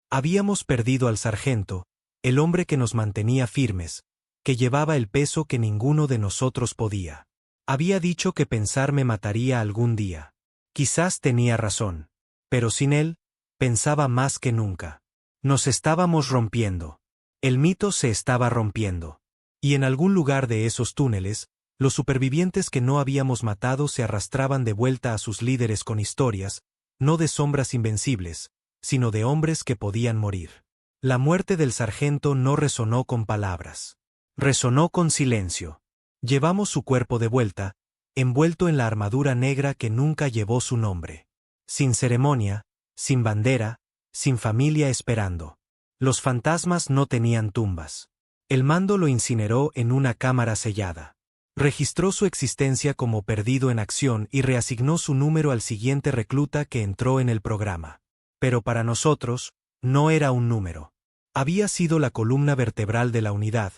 Habíamos perdido al sargento, el hombre que nos mantenía firmes, que llevaba el peso que ninguno de nosotros podía. Había dicho que pensar me mataría algún día. Quizás tenía razón. Pero sin él, pensaba más que nunca. Nos estábamos rompiendo. El mito se estaba rompiendo. Y en algún lugar de esos túneles, los supervivientes que no habíamos matado se arrastraban de vuelta a sus líderes con historias, no de sombras invencibles, sino de hombres que podían morir. La muerte del sargento no resonó con palabras. Resonó con silencio. Llevamos su cuerpo de vuelta, envuelto en la armadura negra que nunca llevó su nombre. Sin ceremonia, sin bandera, sin familia esperando. Los fantasmas no tenían tumbas. El mando lo incineró en una cámara sellada. Registró su existencia como perdido en acción y reasignó su número al siguiente recluta que entró en el programa. Pero para nosotros, no era un número. Había sido la columna vertebral de la unidad,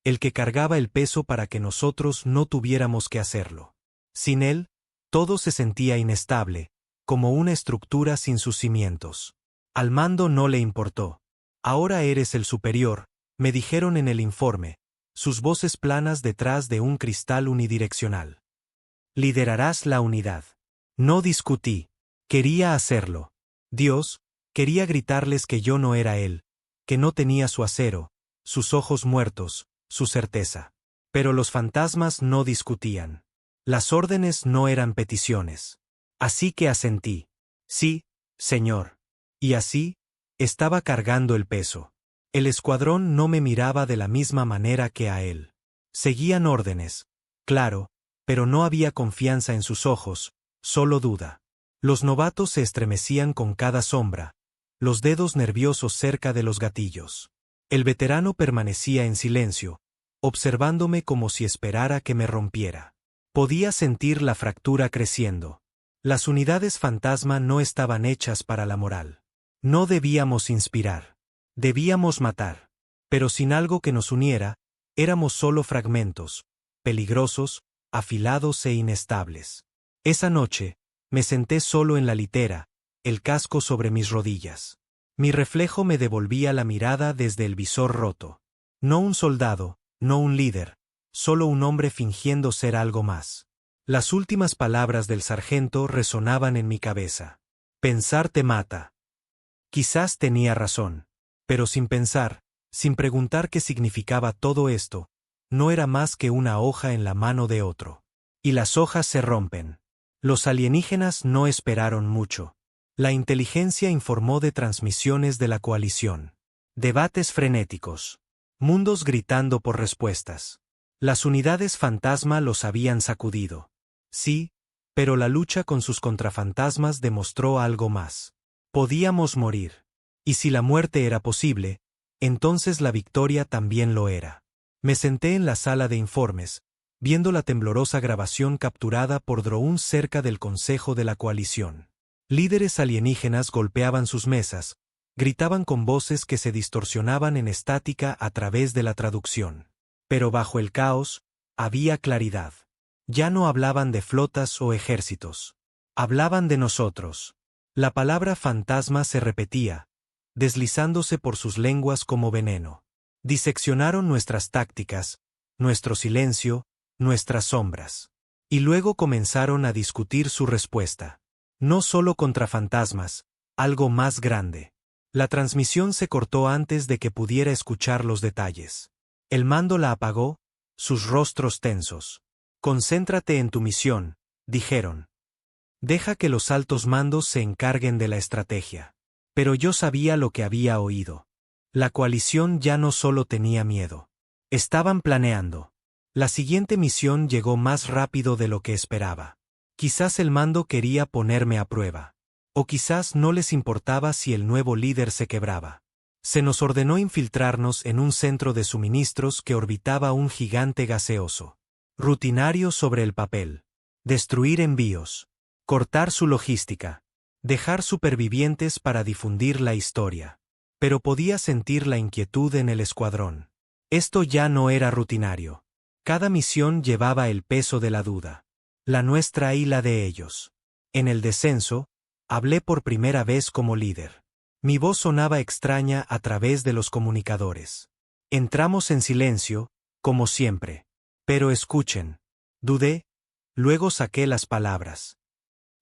el que cargaba el peso para que nosotros no tuviéramos que hacerlo. Sin él, todo se sentía inestable, como una estructura sin sus cimientos. Al mando no le importó. Ahora eres el superior, me dijeron en el informe, sus voces planas detrás de un cristal unidireccional. Liderarás la unidad. No discutí. Quería hacerlo. Dios, quería gritarles que yo no era él, que no tenía su acero, sus ojos muertos, su certeza. Pero los fantasmas no discutían. Las órdenes no eran peticiones. Así que asentí. Sí, señor. Y así, estaba cargando el peso. El escuadrón no me miraba de la misma manera que a él. Seguían órdenes, claro, pero no había confianza en sus ojos, solo duda. Los novatos se estremecían con cada sombra, los dedos nerviosos cerca de los gatillos. El veterano permanecía en silencio, observándome como si esperara que me rompiera. Podía sentir la fractura creciendo. Las unidades fantasma no estaban hechas para la moral. No debíamos inspirar. Debíamos matar. Pero sin algo que nos uniera, éramos solo fragmentos, peligrosos, afilados e inestables. Esa noche, me senté solo en la litera, el casco sobre mis rodillas. Mi reflejo me devolvía la mirada desde el visor roto. No un soldado, no un líder, solo un hombre fingiendo ser algo más. Las últimas palabras del sargento resonaban en mi cabeza. Pensar te mata. Quizás tenía razón. Pero sin pensar, sin preguntar qué significaba todo esto, no era más que una hoja en la mano de otro. Y las hojas se rompen. Los alienígenas no esperaron mucho. La inteligencia informó de transmisiones de la coalición. Debates frenéticos. Mundos gritando por respuestas. Las unidades fantasma los habían sacudido. Sí, pero la lucha con sus contrafantasmas demostró algo más. Podíamos morir. Y si la muerte era posible, entonces la victoria también lo era. Me senté en la sala de informes, viendo la temblorosa grabación capturada por Drone cerca del Consejo de la Coalición. Líderes alienígenas golpeaban sus mesas, gritaban con voces que se distorsionaban en estática a través de la traducción. Pero bajo el caos, había claridad. Ya no hablaban de flotas o ejércitos. Hablaban de nosotros. La palabra fantasma se repetía, deslizándose por sus lenguas como veneno. Diseccionaron nuestras tácticas, nuestro silencio, nuestras sombras. Y luego comenzaron a discutir su respuesta. No solo contra fantasmas, algo más grande. La transmisión se cortó antes de que pudiera escuchar los detalles. El mando la apagó, sus rostros tensos. Concéntrate en tu misión, dijeron. Deja que los altos mandos se encarguen de la estrategia. Pero yo sabía lo que había oído. La coalición ya no solo tenía miedo. Estaban planeando. La siguiente misión llegó más rápido de lo que esperaba. Quizás el mando quería ponerme a prueba. O quizás no les importaba si el nuevo líder se quebraba. Se nos ordenó infiltrarnos en un centro de suministros que orbitaba un gigante gaseoso. Rutinario sobre el papel. Destruir envíos. Cortar su logística. Dejar supervivientes para difundir la historia. Pero podía sentir la inquietud en el escuadrón. Esto ya no era rutinario. Cada misión llevaba el peso de la duda. La nuestra y la de ellos. En el descenso, hablé por primera vez como líder. Mi voz sonaba extraña a través de los comunicadores. Entramos en silencio, como siempre. Pero escuchen. Dudé, luego saqué las palabras.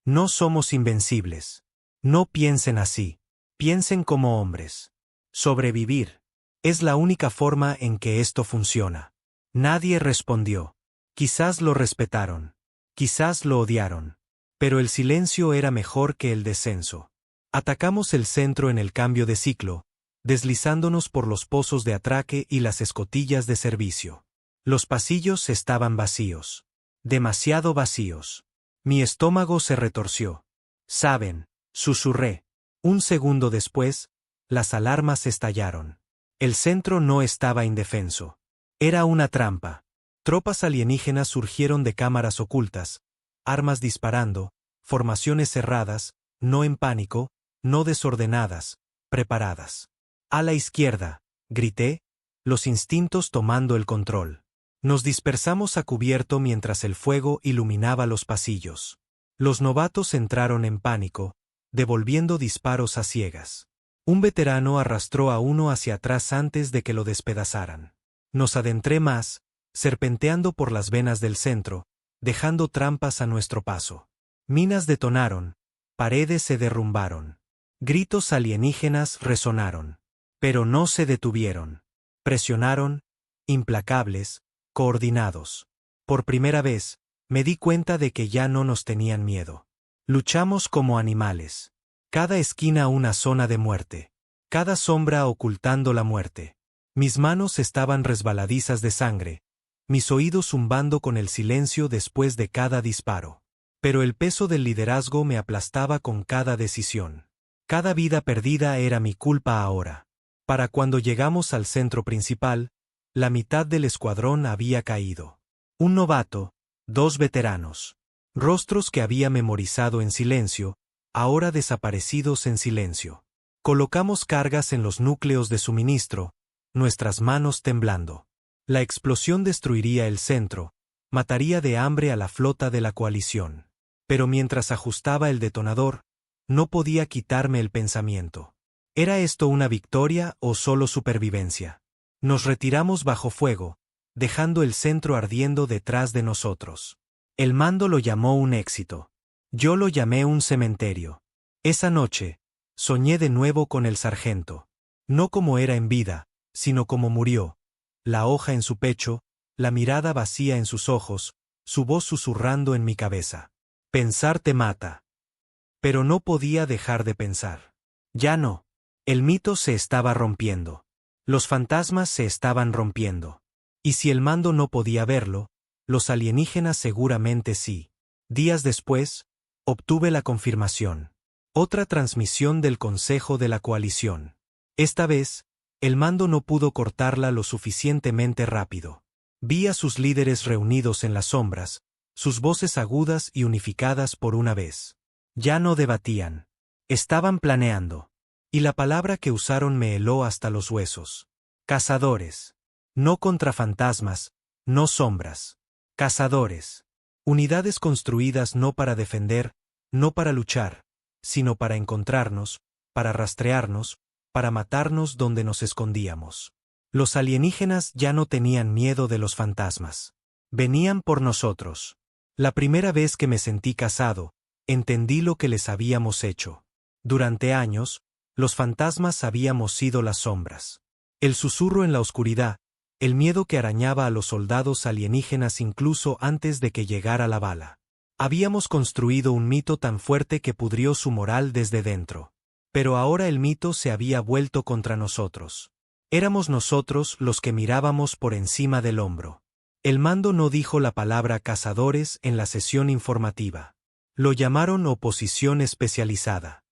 No somos invencibles. No piensen así. Piensen como hombres. Sobrevivir. Es la única forma en que esto funciona. Nadie respondió. Quizás lo respetaron. Quizás lo odiaron. Pero el silencio era mejor que el descenso. Atacamos el centro en el cambio de ciclo, deslizándonos por los pozos de atraque y las escotillas de servicio. Los pasillos estaban vacíos. Demasiado vacíos. Mi estómago se retorció. Saben, susurré. Un segundo después, las alarmas estallaron. El centro no estaba indefenso. Era una trampa. Tropas alienígenas surgieron de cámaras ocultas, armas disparando, formaciones cerradas, no en pánico, no desordenadas, preparadas. A la izquierda, grité, los instintos tomando el control. Nos dispersamos a cubierto mientras el fuego iluminaba los pasillos. Los novatos entraron en pánico, devolviendo disparos a ciegas. Un veterano arrastró a uno hacia atrás antes de que lo despedazaran. Nos adentré más, serpenteando por las venas del centro, dejando trampas a nuestro paso. Minas detonaron, paredes se derrumbaron. Gritos alienígenas resonaron. Pero no se detuvieron. Presionaron, implacables, coordinados. Por primera vez, me di cuenta de que ya no nos tenían miedo. Luchamos como animales. Cada esquina una zona de muerte. Cada sombra ocultando la muerte. Mis manos estaban resbaladizas de sangre, mis oídos zumbando con el silencio después de cada disparo. Pero el peso del liderazgo me aplastaba con cada decisión. Cada vida perdida era mi culpa ahora. Para cuando llegamos al centro principal, la mitad del escuadrón había caído. Un novato, 2 veteranos. Rostros que había memorizado en silencio, ahora desaparecidos en silencio. Colocamos cargas en los núcleos de suministro, nuestras manos temblando. La explosión destruiría el centro, mataría de hambre a la flota de la coalición. Pero mientras ajustaba el detonador, no podía quitarme el pensamiento. ¿Era esto una victoria o solo supervivencia? Nos retiramos bajo fuego, dejando el centro ardiendo detrás de nosotros. El mando lo llamó un éxito. Yo lo llamé un cementerio. Esa noche, soñé de nuevo con el sargento. No como era en vida, sino como murió. La hoja en su pecho, la mirada vacía en sus ojos, su voz susurrando en mi cabeza. Pensar te mata. Pero no podía dejar de pensar. Ya no. El mito se estaba rompiendo. Los fantasmas se estaban rompiendo. Y si el mando no podía verlo, los alienígenas seguramente sí. Días después, obtuve la confirmación. Otra transmisión del Consejo de la Coalición. Esta vez, el mando no pudo cortarla lo suficientemente rápido. Vi a sus líderes reunidos en las sombras, sus voces agudas y unificadas por una vez. Ya no debatían. Estaban planeando. Y la palabra que usaron me heló hasta los huesos. Cazadores. No contra fantasmas, no sombras. Cazadores. Unidades construidas no para defender, no para luchar, sino para encontrarnos, para rastrearnos, para matarnos donde nos escondíamos. Los alienígenas ya no tenían miedo de los fantasmas. Venían por nosotros. La primera vez que me sentí cazado, entendí lo que les habíamos hecho. Durante años, los fantasmas habíamos sido las sombras. El susurro en la oscuridad, el miedo que arañaba a los soldados alienígenas incluso antes de que llegara la bala. Habíamos construido un mito tan fuerte que pudrió su moral desde dentro. Pero ahora el mito se había vuelto contra nosotros. Éramos nosotros los que mirábamos por encima del hombro. El mando no dijo la palabra cazadores en la sesión informativa. Lo llamaron oposición especializada.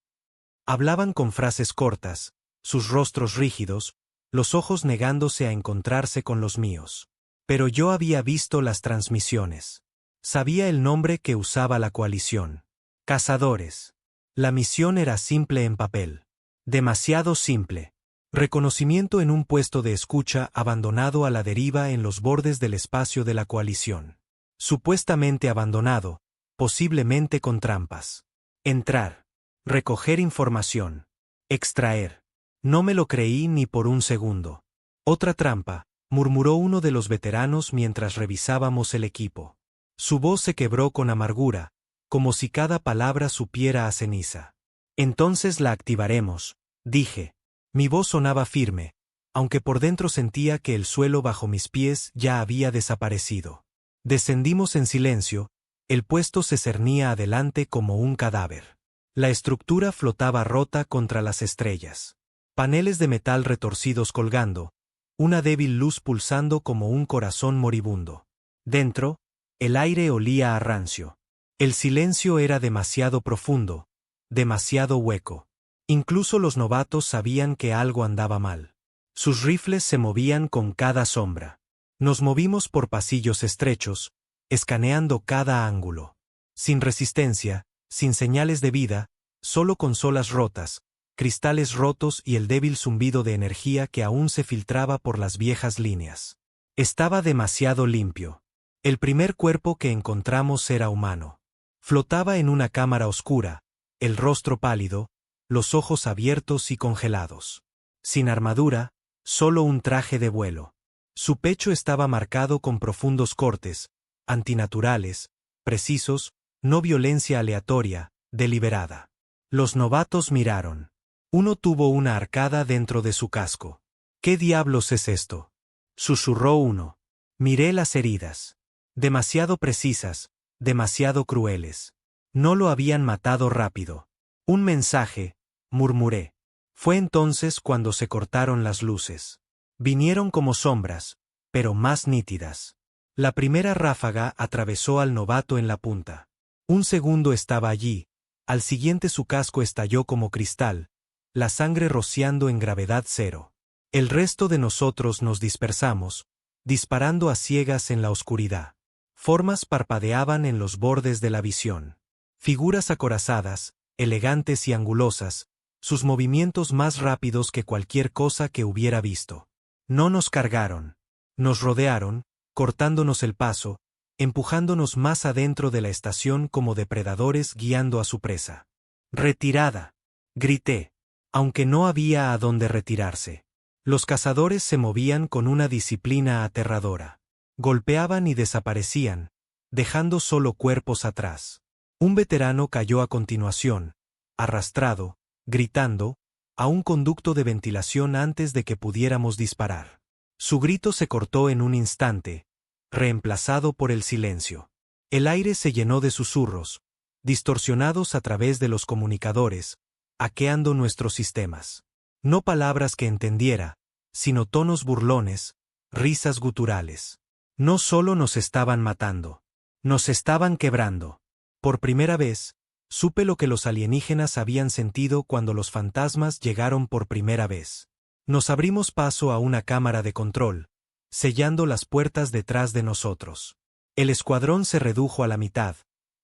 Hablaban con frases cortas, sus rostros rígidos, los ojos negándose a encontrarse con los míos. Pero yo había visto las transmisiones. Sabía el nombre que usaba la coalición. Cazadores. La misión era simple en papel. Demasiado simple. Reconocimiento en un puesto de escucha abandonado a la deriva en los bordes del espacio de la coalición. Supuestamente abandonado, posiblemente con trampas. Entrar. Recoger información. Extraer. No me lo creí ni por un segundo. Otra trampa, murmuró uno de los veteranos mientras revisábamos el equipo. Su voz se quebró con amargura, como si cada palabra supiera a ceniza. Entonces la activaremos, dije. Mi voz sonaba firme, aunque por dentro sentía que el suelo bajo mis pies ya había desaparecido. Descendimos en silencio, el puesto se cernía adelante como un cadáver. La estructura flotaba rota contra las estrellas. Paneles de metal retorcidos colgando, una débil luz pulsando como un corazón moribundo. Dentro, el aire olía a rancio. El silencio era demasiado profundo, demasiado hueco. Incluso los novatos sabían que algo andaba mal. Sus rifles se movían con cada sombra. Nos movimos por pasillos estrechos, escaneando cada ángulo. Sin resistencia, sin señales de vida, solo consolas rotas, cristales rotos y el débil zumbido de energía que aún se filtraba por las viejas líneas. Estaba demasiado limpio. El primer cuerpo que encontramos era humano. Flotaba en una cámara oscura, el rostro pálido, los ojos abiertos y congelados. Sin armadura, solo un traje de vuelo. Su pecho estaba marcado con profundos cortes, antinaturales, precisos, no violencia aleatoria, deliberada. Los novatos miraron. Uno tuvo una arcada dentro de su casco. ¿Qué diablos es esto?, susurró uno. Miré las heridas. Demasiado precisas, demasiado crueles. No lo habían matado rápido. Un mensaje, murmuré. Fue entonces cuando se cortaron las luces. Vinieron como sombras, pero más nítidas. La primera ráfaga atravesó al novato en la punta. Un segundo estaba allí, al siguiente su casco estalló como cristal, la sangre rociando en gravedad cero. El resto de nosotros nos dispersamos, disparando a ciegas en la oscuridad. Formas parpadeaban en los bordes de la visión. Figuras acorazadas, elegantes y angulosas, sus movimientos más rápidos que cualquier cosa que hubiera visto. No nos cargaron. Nos rodearon, cortándonos el paso, empujándonos más adentro de la estación como depredadores guiando a su presa. «¡Retirada!», grité, aunque no había a dónde retirarse. Los cazadores se movían con una disciplina aterradora. Golpeaban y desaparecían, dejando solo cuerpos atrás. Un veterano cayó a continuación, arrastrado, gritando, a un conducto de ventilación antes de que pudiéramos disparar. Su grito se cortó en un instante, reemplazado por el silencio. El aire se llenó de susurros, distorsionados a través de los comunicadores, hackeando nuestros sistemas. No palabras que entendiera, sino tonos burlones, risas guturales. No solo nos estaban matando, nos estaban quebrando. Por primera vez, supe lo que los alienígenas habían sentido cuando los fantasmas llegaron por primera vez. Nos abrimos paso a una cámara de control, sellando las puertas detrás de nosotros. El escuadrón se redujo a la mitad,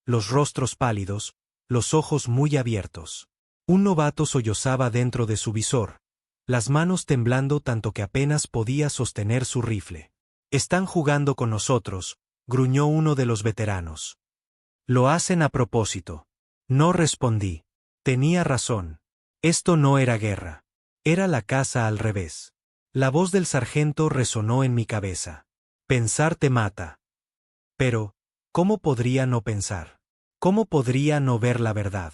los rostros pálidos, los ojos muy abiertos. Un novato sollozaba dentro de su visor, las manos temblando tanto que apenas podía sostener su rifle. «Están jugando con nosotros», gruñó uno de los veteranos. «Lo hacen a propósito». No respondí. Tenía razón. Esto no era guerra. Era la caza al revés. La voz del sargento resonó en mi cabeza. «Pensar te mata». Pero, ¿cómo podría no pensar? ¿Cómo podría no ver la verdad?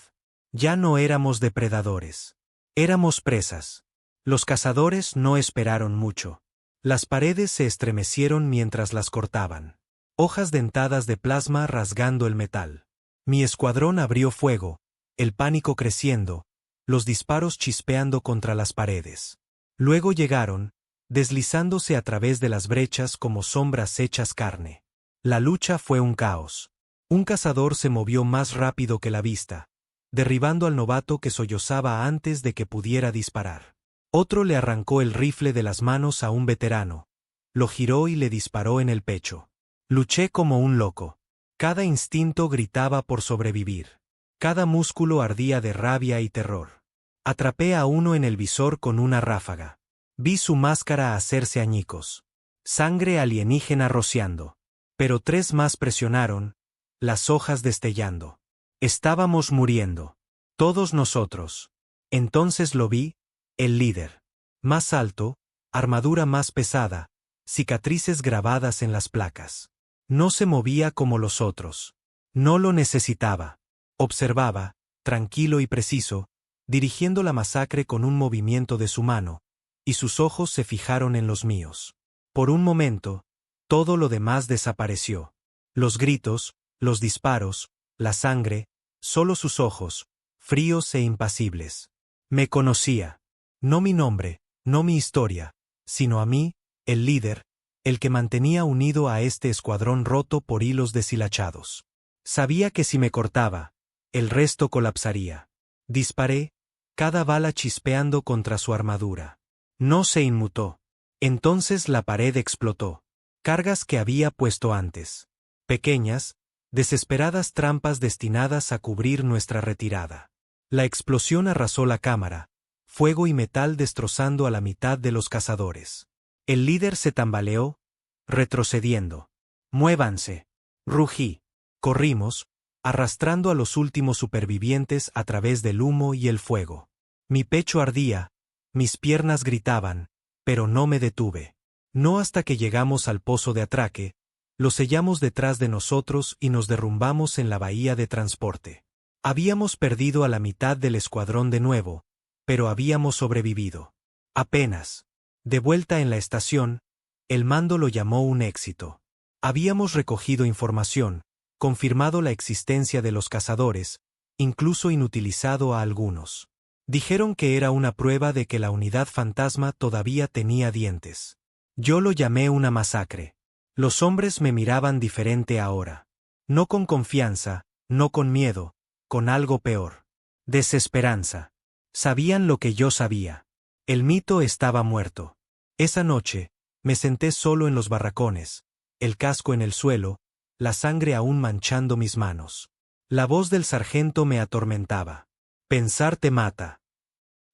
Ya no éramos depredadores. Éramos presas. Los cazadores no esperaron mucho. Las paredes se estremecieron mientras las cortaban. Hojas dentadas de plasma rasgando el metal. Mi escuadrón abrió fuego, el pánico creciendo, los disparos chispeando contra las paredes. Luego llegaron, deslizándose a través de las brechas como sombras hechas carne. La lucha fue un caos. Un cazador se movió más rápido que la vista, derribando al novato que sollozaba antes de que pudiera disparar. Otro le arrancó el rifle de las manos a un veterano, lo giró y le disparó en el pecho. Luché como un loco. Cada instinto gritaba por sobrevivir. Cada músculo ardía de rabia y terror. Atrapé a uno en el visor con una ráfaga. Vi su máscara hacerse añicos. Sangre alienígena rociando. Pero 3 más presionaron, las hojas destellando. Estábamos muriendo. Todos nosotros. Entonces lo vi, el líder. Más alto, armadura más pesada, cicatrices grabadas en las placas. No se movía como los otros. No lo necesitaba. Observaba, tranquilo y preciso, dirigiendo la masacre con un movimiento de su mano, y sus ojos se fijaron en los míos. Por un momento, todo lo demás desapareció. Los gritos, los disparos, la sangre, solo sus ojos, fríos e impasibles. Me conocía. No mi nombre, no mi historia, sino a mí, el líder, el que mantenía unido a este escuadrón roto por hilos deshilachados. Sabía que si me cortaba, el resto colapsaría. Disparé, cada bala chispeando contra su armadura. No se inmutó. Entonces la pared explotó. Cargas que había puesto antes. Pequeñas, desesperadas trampas destinadas a cubrir nuestra retirada. La explosión arrasó la cámara, fuego y metal destrozando a la mitad de los cazadores. El líder se tambaleó, retrocediendo. ¡Muévanse! Rugí. Corrimos, arrastrando a los últimos supervivientes a través del humo y el fuego. Mi pecho ardía, mis piernas gritaban, pero no me detuve. No hasta que llegamos al pozo de atraque, lo sellamos detrás de nosotros y nos derrumbamos en la bahía de transporte. Habíamos perdido a la mitad del escuadrón de nuevo, pero habíamos sobrevivido. Apenas. De vuelta en la estación, el mando lo llamó un éxito. Habíamos recogido información, confirmado la existencia de los cazadores, incluso inutilizado a algunos. Dijeron que era una prueba de que la unidad fantasma todavía tenía dientes. Yo lo llamé una masacre. Los hombres me miraban diferente ahora. No con confianza, no con miedo, con algo peor. Desesperanza. Sabían lo que yo sabía. El mito estaba muerto. Esa noche, me senté solo en los barracones, el casco en el suelo, la sangre aún manchando mis manos. La voz del sargento me atormentaba. Pensar te mata.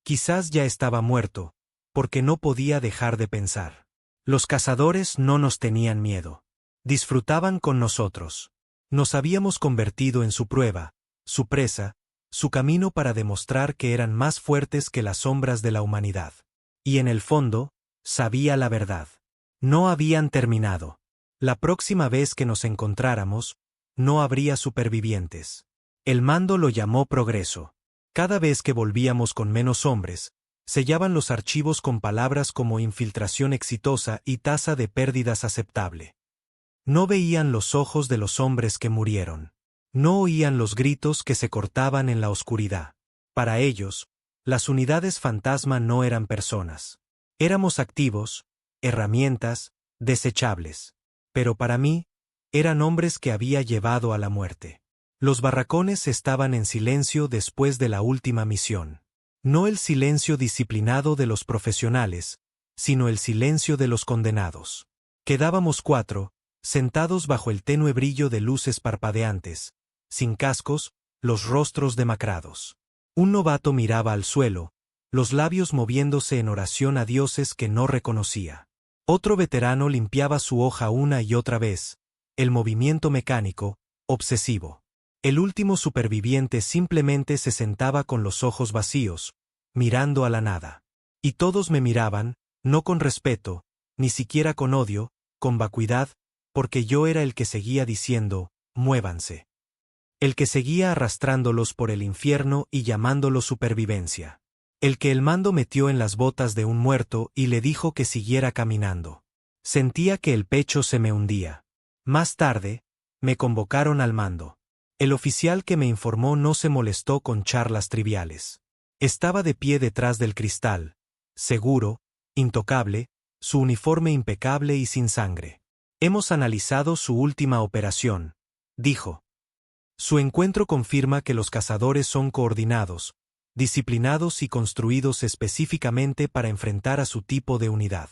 Quizás ya estaba muerto, porque no podía dejar de pensar. Los cazadores no nos tenían miedo. Disfrutaban con nosotros. Nos habíamos convertido en su prueba, su presa, su camino para demostrar que eran más fuertes que las sombras de la humanidad. Y en el fondo, sabía la verdad. No habían terminado. La próxima vez que nos encontráramos, no habría supervivientes. El mando lo llamó progreso. Cada vez que volvíamos con menos hombres, sellaban los archivos con palabras como infiltración exitosa y tasa de pérdidas aceptable. No veían los ojos de los hombres que murieron. No oían los gritos que se cortaban en la oscuridad. Para ellos, las unidades fantasma no eran personas. Éramos activos, herramientas, desechables. Pero para mí, eran hombres que había llevado a la muerte. Los barracones estaban en silencio después de la última misión. No el silencio disciplinado de los profesionales, sino el silencio de los condenados. Quedábamos 4, sentados bajo el tenue brillo de luces parpadeantes, sin cascos, los rostros demacrados. Un novato miraba al suelo, los labios moviéndose en oración a dioses que no reconocía. Otro veterano limpiaba su hoja una y otra vez, el movimiento mecánico, obsesivo. El último superviviente simplemente se sentaba con los ojos vacíos, mirando a la nada. Y todos me miraban, no con respeto, ni siquiera con odio, con vacuidad, porque yo era el que seguía diciendo, muévanse. El que seguía arrastrándolos por el infierno y llamándolo supervivencia. El que el mando metió en las botas de un muerto y le dijo que siguiera caminando. Sentía que el pecho se me hundía. Más tarde, me convocaron al mando. El oficial que me informó no se molestó con charlas triviales. Estaba de pie detrás del cristal, seguro, intocable, su uniforme impecable y sin sangre. Hemos analizado su última operación, dijo. Su encuentro confirma que los cazadores son coordinados, disciplinados y construidos específicamente para enfrentar a su tipo de unidad.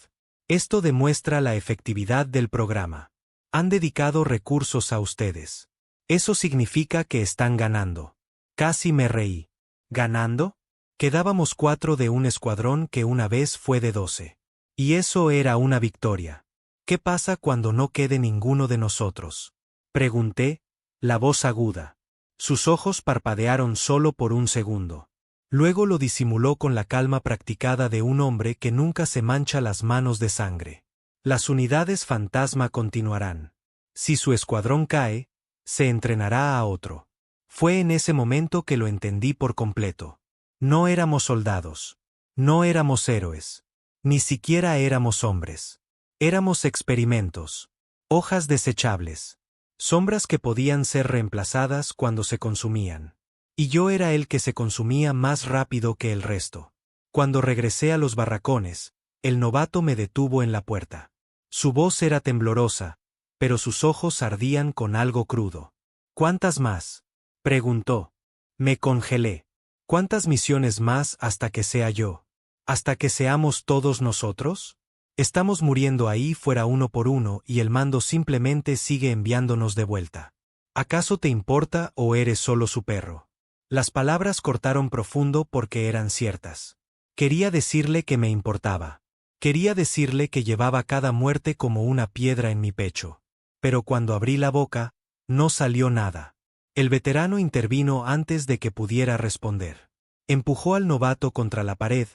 Esto demuestra la efectividad del programa. Han dedicado recursos a ustedes. Eso significa que están ganando. Casi me reí. ¿Ganando? Quedábamos 4 de un escuadrón que una vez fue de 12. Y eso era una victoria. ¿Qué pasa cuando no quede ninguno de nosotros? Pregunté, la voz aguda. Sus ojos parpadearon solo por un segundo. Luego lo disimuló con la calma practicada de un hombre que nunca se mancha las manos de sangre. Las unidades fantasma continuarán. Si su escuadrón cae, se entrenará a otro. Fue en ese momento que lo entendí por completo. No éramos soldados. No éramos héroes. Ni siquiera éramos hombres. Éramos experimentos. Hojas desechables. Sombras que podían ser reemplazadas cuando se consumían. Y yo era el que se consumía más rápido que el resto. Cuando regresé a los barracones, el novato me detuvo en la puerta. Su voz era temblorosa, pero sus ojos ardían con algo crudo. ¿Cuántas más? Preguntó. Me congelé. ¿Cuántas misiones más hasta que sea yo? ¿Hasta que seamos todos nosotros? Estamos muriendo ahí fuera uno por uno y el mando simplemente sigue enviándonos de vuelta. ¿Acaso te importa o eres solo su perro? Las palabras cortaron profundo porque eran ciertas. Quería decirle que me importaba. Quería decirle que llevaba cada muerte como una piedra en mi pecho. Pero cuando abrí la boca, no salió nada. El veterano intervino antes de que pudiera responder. Empujó al novato contra la pared,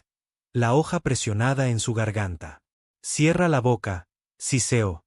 la hoja presionada en su garganta. Cierra la boca, siseó.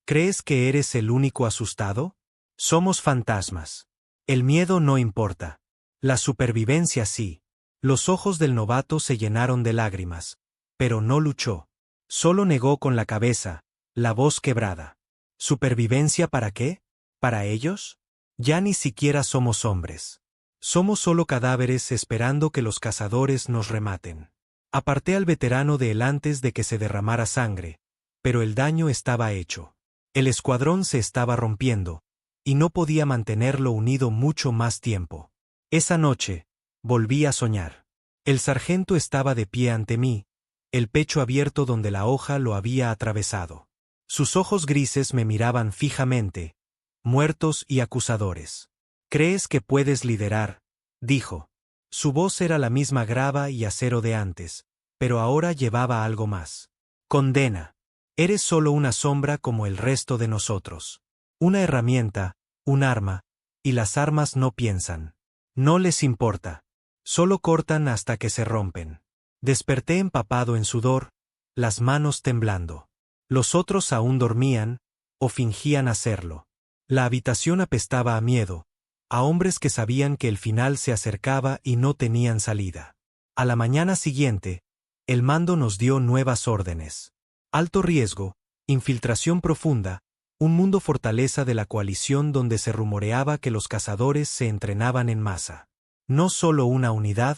¿Crees que eres el único asustado? Somos fantasmas. El miedo no importa. La supervivencia sí. Los ojos del novato se llenaron de lágrimas, pero no luchó. Solo negó con la cabeza, la voz quebrada. ¿Supervivencia para qué? ¿Para ellos? Ya ni siquiera somos hombres. Somos solo cadáveres esperando que los cazadores nos rematen. Aparté al veterano de él antes de que se derramara sangre, pero el daño estaba hecho. El escuadrón se estaba rompiendo, y no podía mantenerlo unido mucho más tiempo. Esa noche, volví a soñar. El sargento estaba de pie ante mí, el pecho abierto donde la hoja lo había atravesado. Sus ojos grises me miraban fijamente, muertos y acusadores. ¿Crees que puedes liderar? Dijo. Su voz era la misma grava y acero de antes, pero ahora llevaba algo más. Condena. Eres solo una sombra como el resto de nosotros. Una herramienta, un arma, y las armas no piensan. No les importa. Solo cortan hasta que se rompen. Desperté empapado en sudor, las manos temblando. Los otros aún dormían, o fingían hacerlo. La habitación apestaba a miedo, a hombres que sabían que el final se acercaba y no tenían salida. A la mañana siguiente, el mando nos dio nuevas órdenes. Alto riesgo, infiltración profunda, un mundo fortaleza de la coalición donde se rumoreaba que los cazadores se entrenaban en masa. No solo una unidad,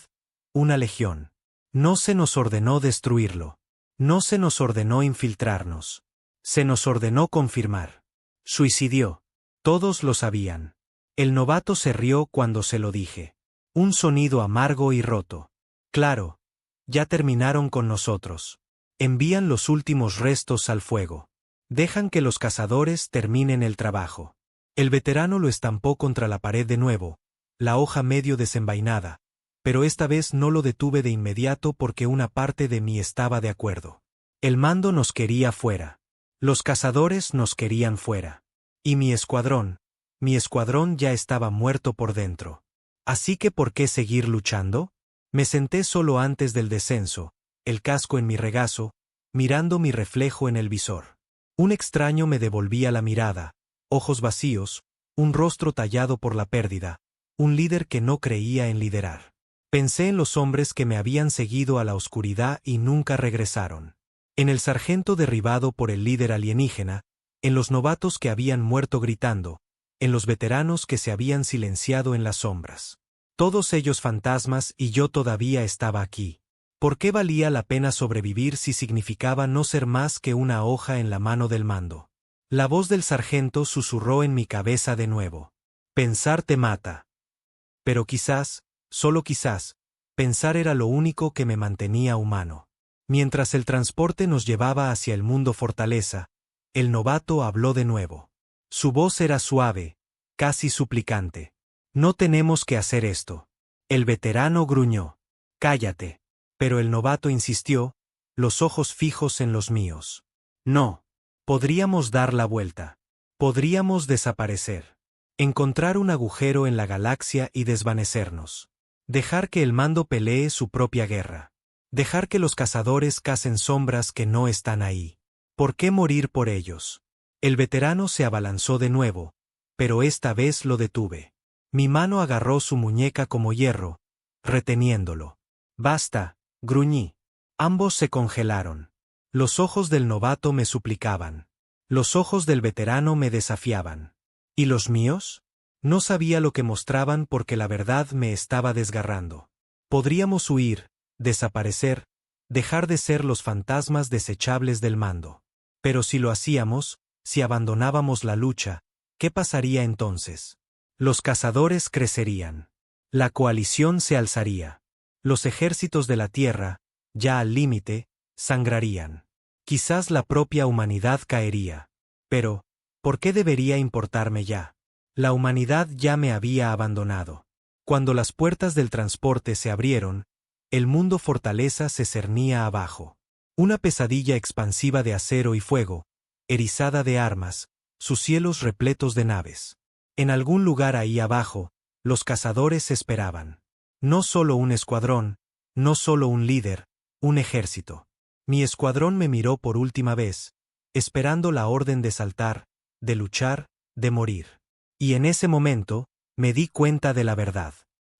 una legión. No se nos ordenó destruirlo. No se nos ordenó infiltrarnos. Se nos ordenó confirmar. Suicidió. Todos lo sabían. El novato se rió cuando se lo dije. Un sonido amargo y roto. Claro. Ya terminaron con nosotros. Envían los últimos restos al fuego. Dejan que los cazadores terminen el trabajo. El veterano lo estampó contra la pared de nuevo, la hoja medio desenvainada, pero esta vez no lo detuve de inmediato porque una parte de mí estaba de acuerdo. El mando nos quería fuera. Los cazadores nos querían fuera. Y mi escuadrón ya estaba muerto por dentro. Así que ¿por qué seguir luchando? Me senté solo antes del descenso, el casco en mi regazo, mirando mi reflejo en el visor. Un extraño me devolvía la mirada, ojos vacíos, un rostro tallado por la pérdida, un líder que no creía en liderar. Pensé en los hombres que me habían seguido a la oscuridad y nunca regresaron. En el sargento derribado por el líder alienígena, en los novatos que habían muerto gritando, en los veteranos que se habían silenciado en las sombras. Todos ellos fantasmas y yo todavía estaba aquí. ¿Por qué valía la pena sobrevivir si significaba no ser más que una hoja en la mano del mando? La voz del sargento susurró en mi cabeza de nuevo. Pensar te mata. Pero quizás, solo quizás, pensar era lo único que me mantenía humano. Mientras el transporte nos llevaba hacia el mundo fortaleza, el novato habló de nuevo. Su voz era suave, casi suplicante. No tenemos que hacer esto. El veterano gruñó. Cállate. Pero el novato insistió, los ojos fijos en los míos. No. Podríamos dar la vuelta. Podríamos desaparecer. Encontrar un agujero en la galaxia y desvanecernos. Dejar que el mando pelee su propia guerra. Dejar que los cazadores cacen sombras que no están ahí. ¿Por qué morir por ellos? El veterano se abalanzó de nuevo, pero esta vez lo detuve. Mi mano agarró su muñeca como hierro, reteniéndolo. Basta, gruñí. Ambos se congelaron. Los ojos del novato me suplicaban. Los ojos del veterano me desafiaban. ¿Y los míos? No sabía lo que mostraban porque la verdad me estaba desgarrando. Podríamos huir, desaparecer, dejar de ser los fantasmas desechables del mando. Pero si lo hacíamos, si abandonábamos la lucha, ¿qué pasaría entonces? Los cazadores crecerían. La coalición se alzaría. Los ejércitos de la Tierra, ya al límite, sangrarían. Quizás la propia humanidad caería. Pero, ¿por qué debería importarme ya? La humanidad ya me había abandonado. Cuando las puertas del transporte se abrieron, el mundo fortaleza se cernía abajo. Una pesadilla expansiva de acero y fuego, erizada de armas, sus cielos repletos de naves. En algún lugar ahí abajo, los cazadores esperaban. No solo un escuadrón, no solo un líder, un ejército. Mi escuadrón me miró por última vez, esperando la orden de saltar, de luchar, de morir. Y en ese momento, me di cuenta de la verdad.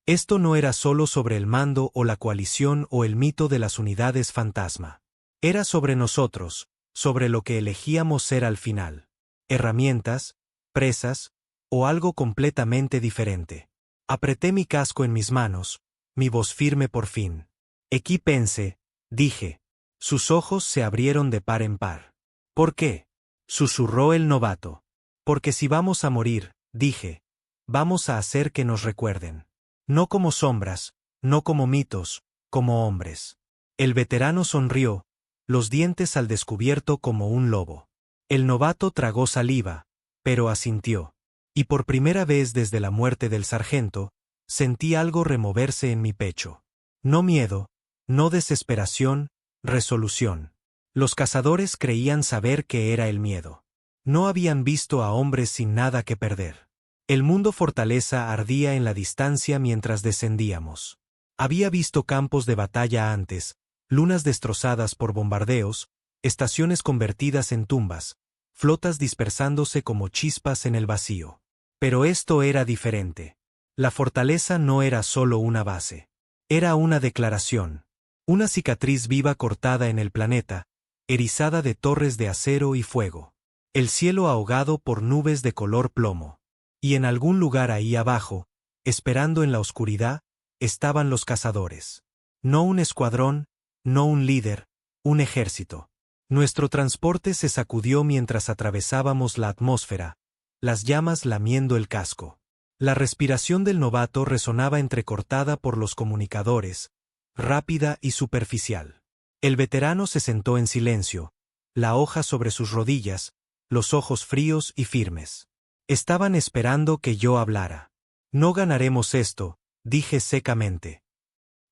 Esto no era solo sobre el mando o la coalición o el mito de las unidades fantasma. Era sobre nosotros, sobre lo que elegíamos ser al final. Herramientas, presas, o algo completamente diferente. Apreté mi casco en mis manos, mi voz firme por fin. Equípense, dije. Sus ojos se abrieron de par en par. ¿Por qué? Susurró el novato. Porque si vamos a morir, dije, vamos a hacer que nos recuerden. No como sombras, no como mitos, como hombres. El veterano sonrió, los dientes al descubierto como un lobo. El novato tragó saliva, pero asintió. Y por primera vez desde la muerte del sargento, sentí algo removerse en mi pecho. No miedo, no desesperación, resolución. Los cazadores creían saber qué era el miedo. No habían visto a hombres sin nada que perder. El mundo fortaleza ardía en la distancia mientras descendíamos. Había visto campos de batalla antes, lunas destrozadas por bombardeos, estaciones convertidas en tumbas, flotas dispersándose como chispas en el vacío. Pero esto era diferente. La fortaleza no era solo una base. Era una declaración. Una cicatriz viva cortada en el planeta, erizada de torres de acero y fuego. El cielo ahogado por nubes de color plomo. Y en algún lugar ahí abajo, esperando en la oscuridad, estaban los cazadores. No un escuadrón, no un líder, un ejército. Nuestro transporte se sacudió mientras atravesábamos la atmósfera, las llamas lamiendo el casco. La respiración del novato resonaba entrecortada por los comunicadores, rápida y superficial. El veterano se sentó en silencio, la hoja sobre sus rodillas, los ojos fríos y firmes. Estaban esperando que yo hablara. No ganaremos esto, dije secamente.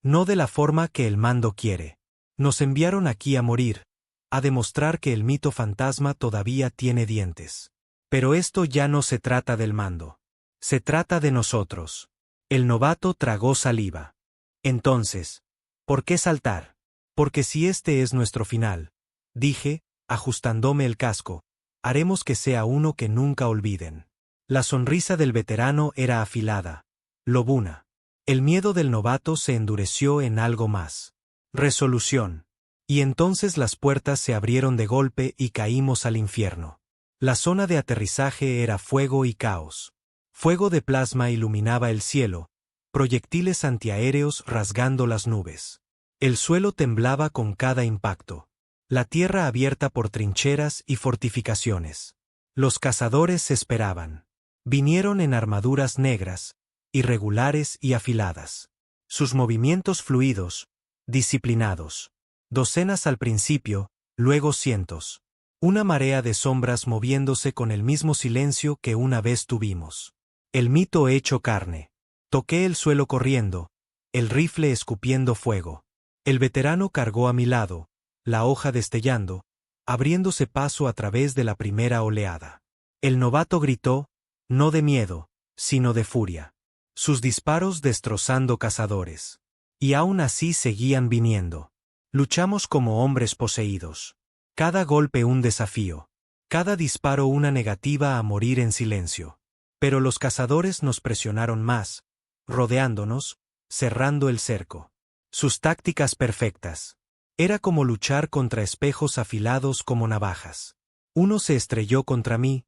No de la forma que el mando quiere. Nos enviaron aquí a morir, a demostrar que el mito fantasma todavía tiene dientes. Pero esto ya no se trata del mando. Se trata de nosotros. El novato tragó saliva. Entonces, ¿por qué saltar? Porque si este es nuestro final, dije, ajustándome el casco, haremos que sea uno que nunca olviden. La sonrisa del veterano era afilada, lobuna. El miedo del novato se endureció en algo más. Resolución. Y entonces las puertas se abrieron de golpe y caímos al infierno. La zona de aterrizaje era fuego y caos. Fuego de plasma iluminaba el cielo, proyectiles antiaéreos rasgando las nubes. El suelo temblaba con cada impacto. La tierra abierta por trincheras y fortificaciones. Los cazadores esperaban. Vinieron en armaduras negras, irregulares y afiladas. Sus movimientos fluidos, disciplinados. Docenas al principio, luego cientos. Una marea de sombras moviéndose con el mismo silencio que una vez tuvimos. El mito hecho carne. Toqué el suelo corriendo, el rifle escupiendo fuego. El veterano cargó a mi lado, la hoja destellando, abriéndose paso a través de la primera oleada. El novato gritó, no de miedo, sino de furia. Sus disparos destrozando cazadores. Y aún así seguían viniendo. Luchamos como hombres poseídos. Cada golpe un desafío. Cada disparo una negativa a morir en silencio. Pero los cazadores nos presionaron más, rodeándonos, cerrando el cerco. Sus tácticas perfectas. Era como luchar contra espejos afilados como navajas. Uno se estrelló contra mí,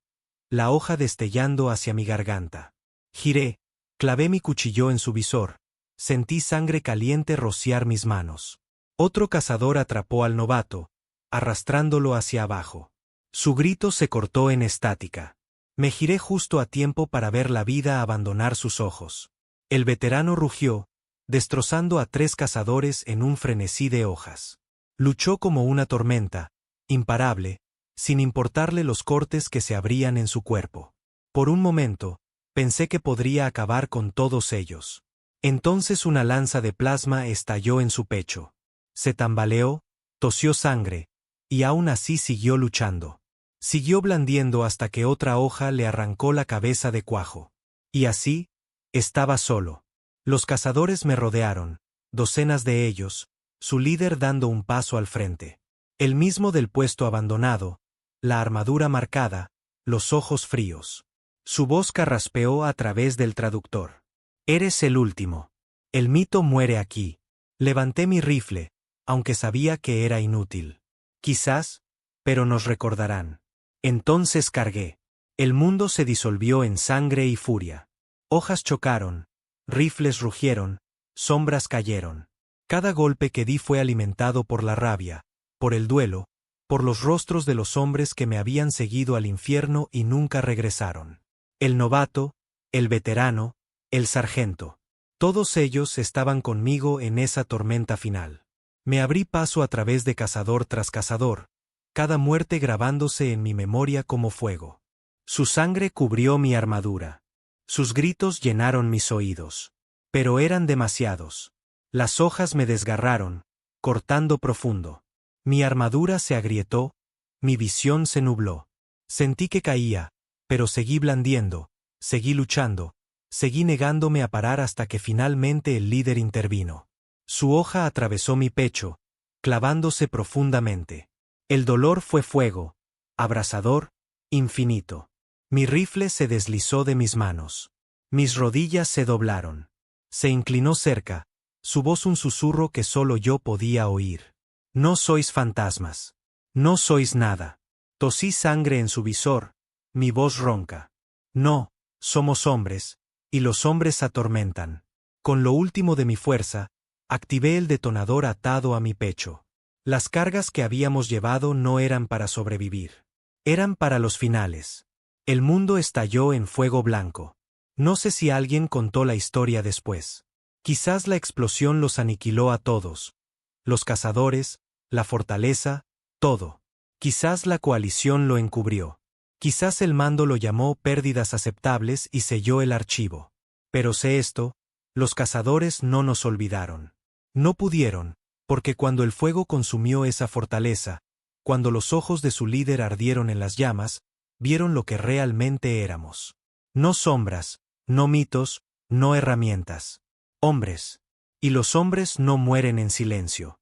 la hoja destellando hacia mi garganta. Giré, clavé mi cuchillo en su visor, sentí sangre caliente rociar mis manos. Otro cazador atrapó al novato, arrastrándolo hacia abajo. Su grito se cortó en estática. Me giré justo a tiempo para ver la vida abandonar sus ojos. El veterano rugió, destrozando a 3 cazadores en un frenesí de hojas. Luchó como una tormenta, imparable, sin importarle los cortes que se abrían en su cuerpo. Por un momento, pensé que podría acabar con todos ellos. Entonces una lanza de plasma estalló en su pecho. Se tambaleó, tosió sangre, y aún así siguió luchando. Siguió blandiendo hasta que otra hoja le arrancó la cabeza de cuajo. Y así, estaba solo. Los cazadores me rodearon, docenas de ellos, su líder dando un paso al frente. El mismo del puesto abandonado, la armadura marcada, los ojos fríos. Su voz carraspeó a través del traductor. Eres el último. El mito muere aquí. Levanté mi rifle, aunque sabía que era inútil. Quizás, pero nos recordarán. Entonces cargué. El mundo se disolvió en sangre y furia. Hojas chocaron, rifles rugieron, sombras cayeron. Cada golpe que di fue alimentado por la rabia, por el duelo, por los rostros de los hombres que me habían seguido al infierno y nunca regresaron. El novato, el veterano, el sargento. Todos ellos estaban conmigo en esa tormenta final. Me abrí paso a través de cazador tras cazador, cada muerte grabándose en mi memoria como fuego. Su sangre cubrió mi armadura. Sus gritos llenaron mis oídos. Pero eran demasiados. Las hojas me desgarraron, cortando profundo. Mi armadura se agrietó, mi visión se nubló. Sentí que caía, pero seguí blandiendo, seguí luchando, seguí negándome a parar hasta que finalmente el líder intervino. Su hoja atravesó mi pecho, clavándose profundamente. El dolor fue fuego, abrasador, infinito. Mi rifle se deslizó de mis manos. Mis rodillas se doblaron. Se inclinó cerca, su voz un susurro que solo yo podía oír. No sois fantasmas. No sois nada. Tosí sangre en su visor, mi voz ronca. No, somos hombres, y los hombres atormentan. Con lo último de mi fuerza, activé el detonador atado a mi pecho. Las cargas que habíamos llevado no eran para sobrevivir. Eran para los finales. El mundo estalló en fuego blanco. No sé si alguien contó la historia después. Quizás la explosión los aniquiló a todos. Los cazadores, la fortaleza, todo. Quizás la coalición lo encubrió. Quizás el mando lo llamó pérdidas aceptables y selló el archivo. Pero sé esto, los cazadores no nos olvidaron. No pudieron, porque cuando el fuego consumió esa fortaleza, cuando los ojos de su líder ardieron en las llamas, vieron lo que realmente éramos. No sombras, no mitos, no herramientas. Hombres. Y los hombres no mueren en silencio.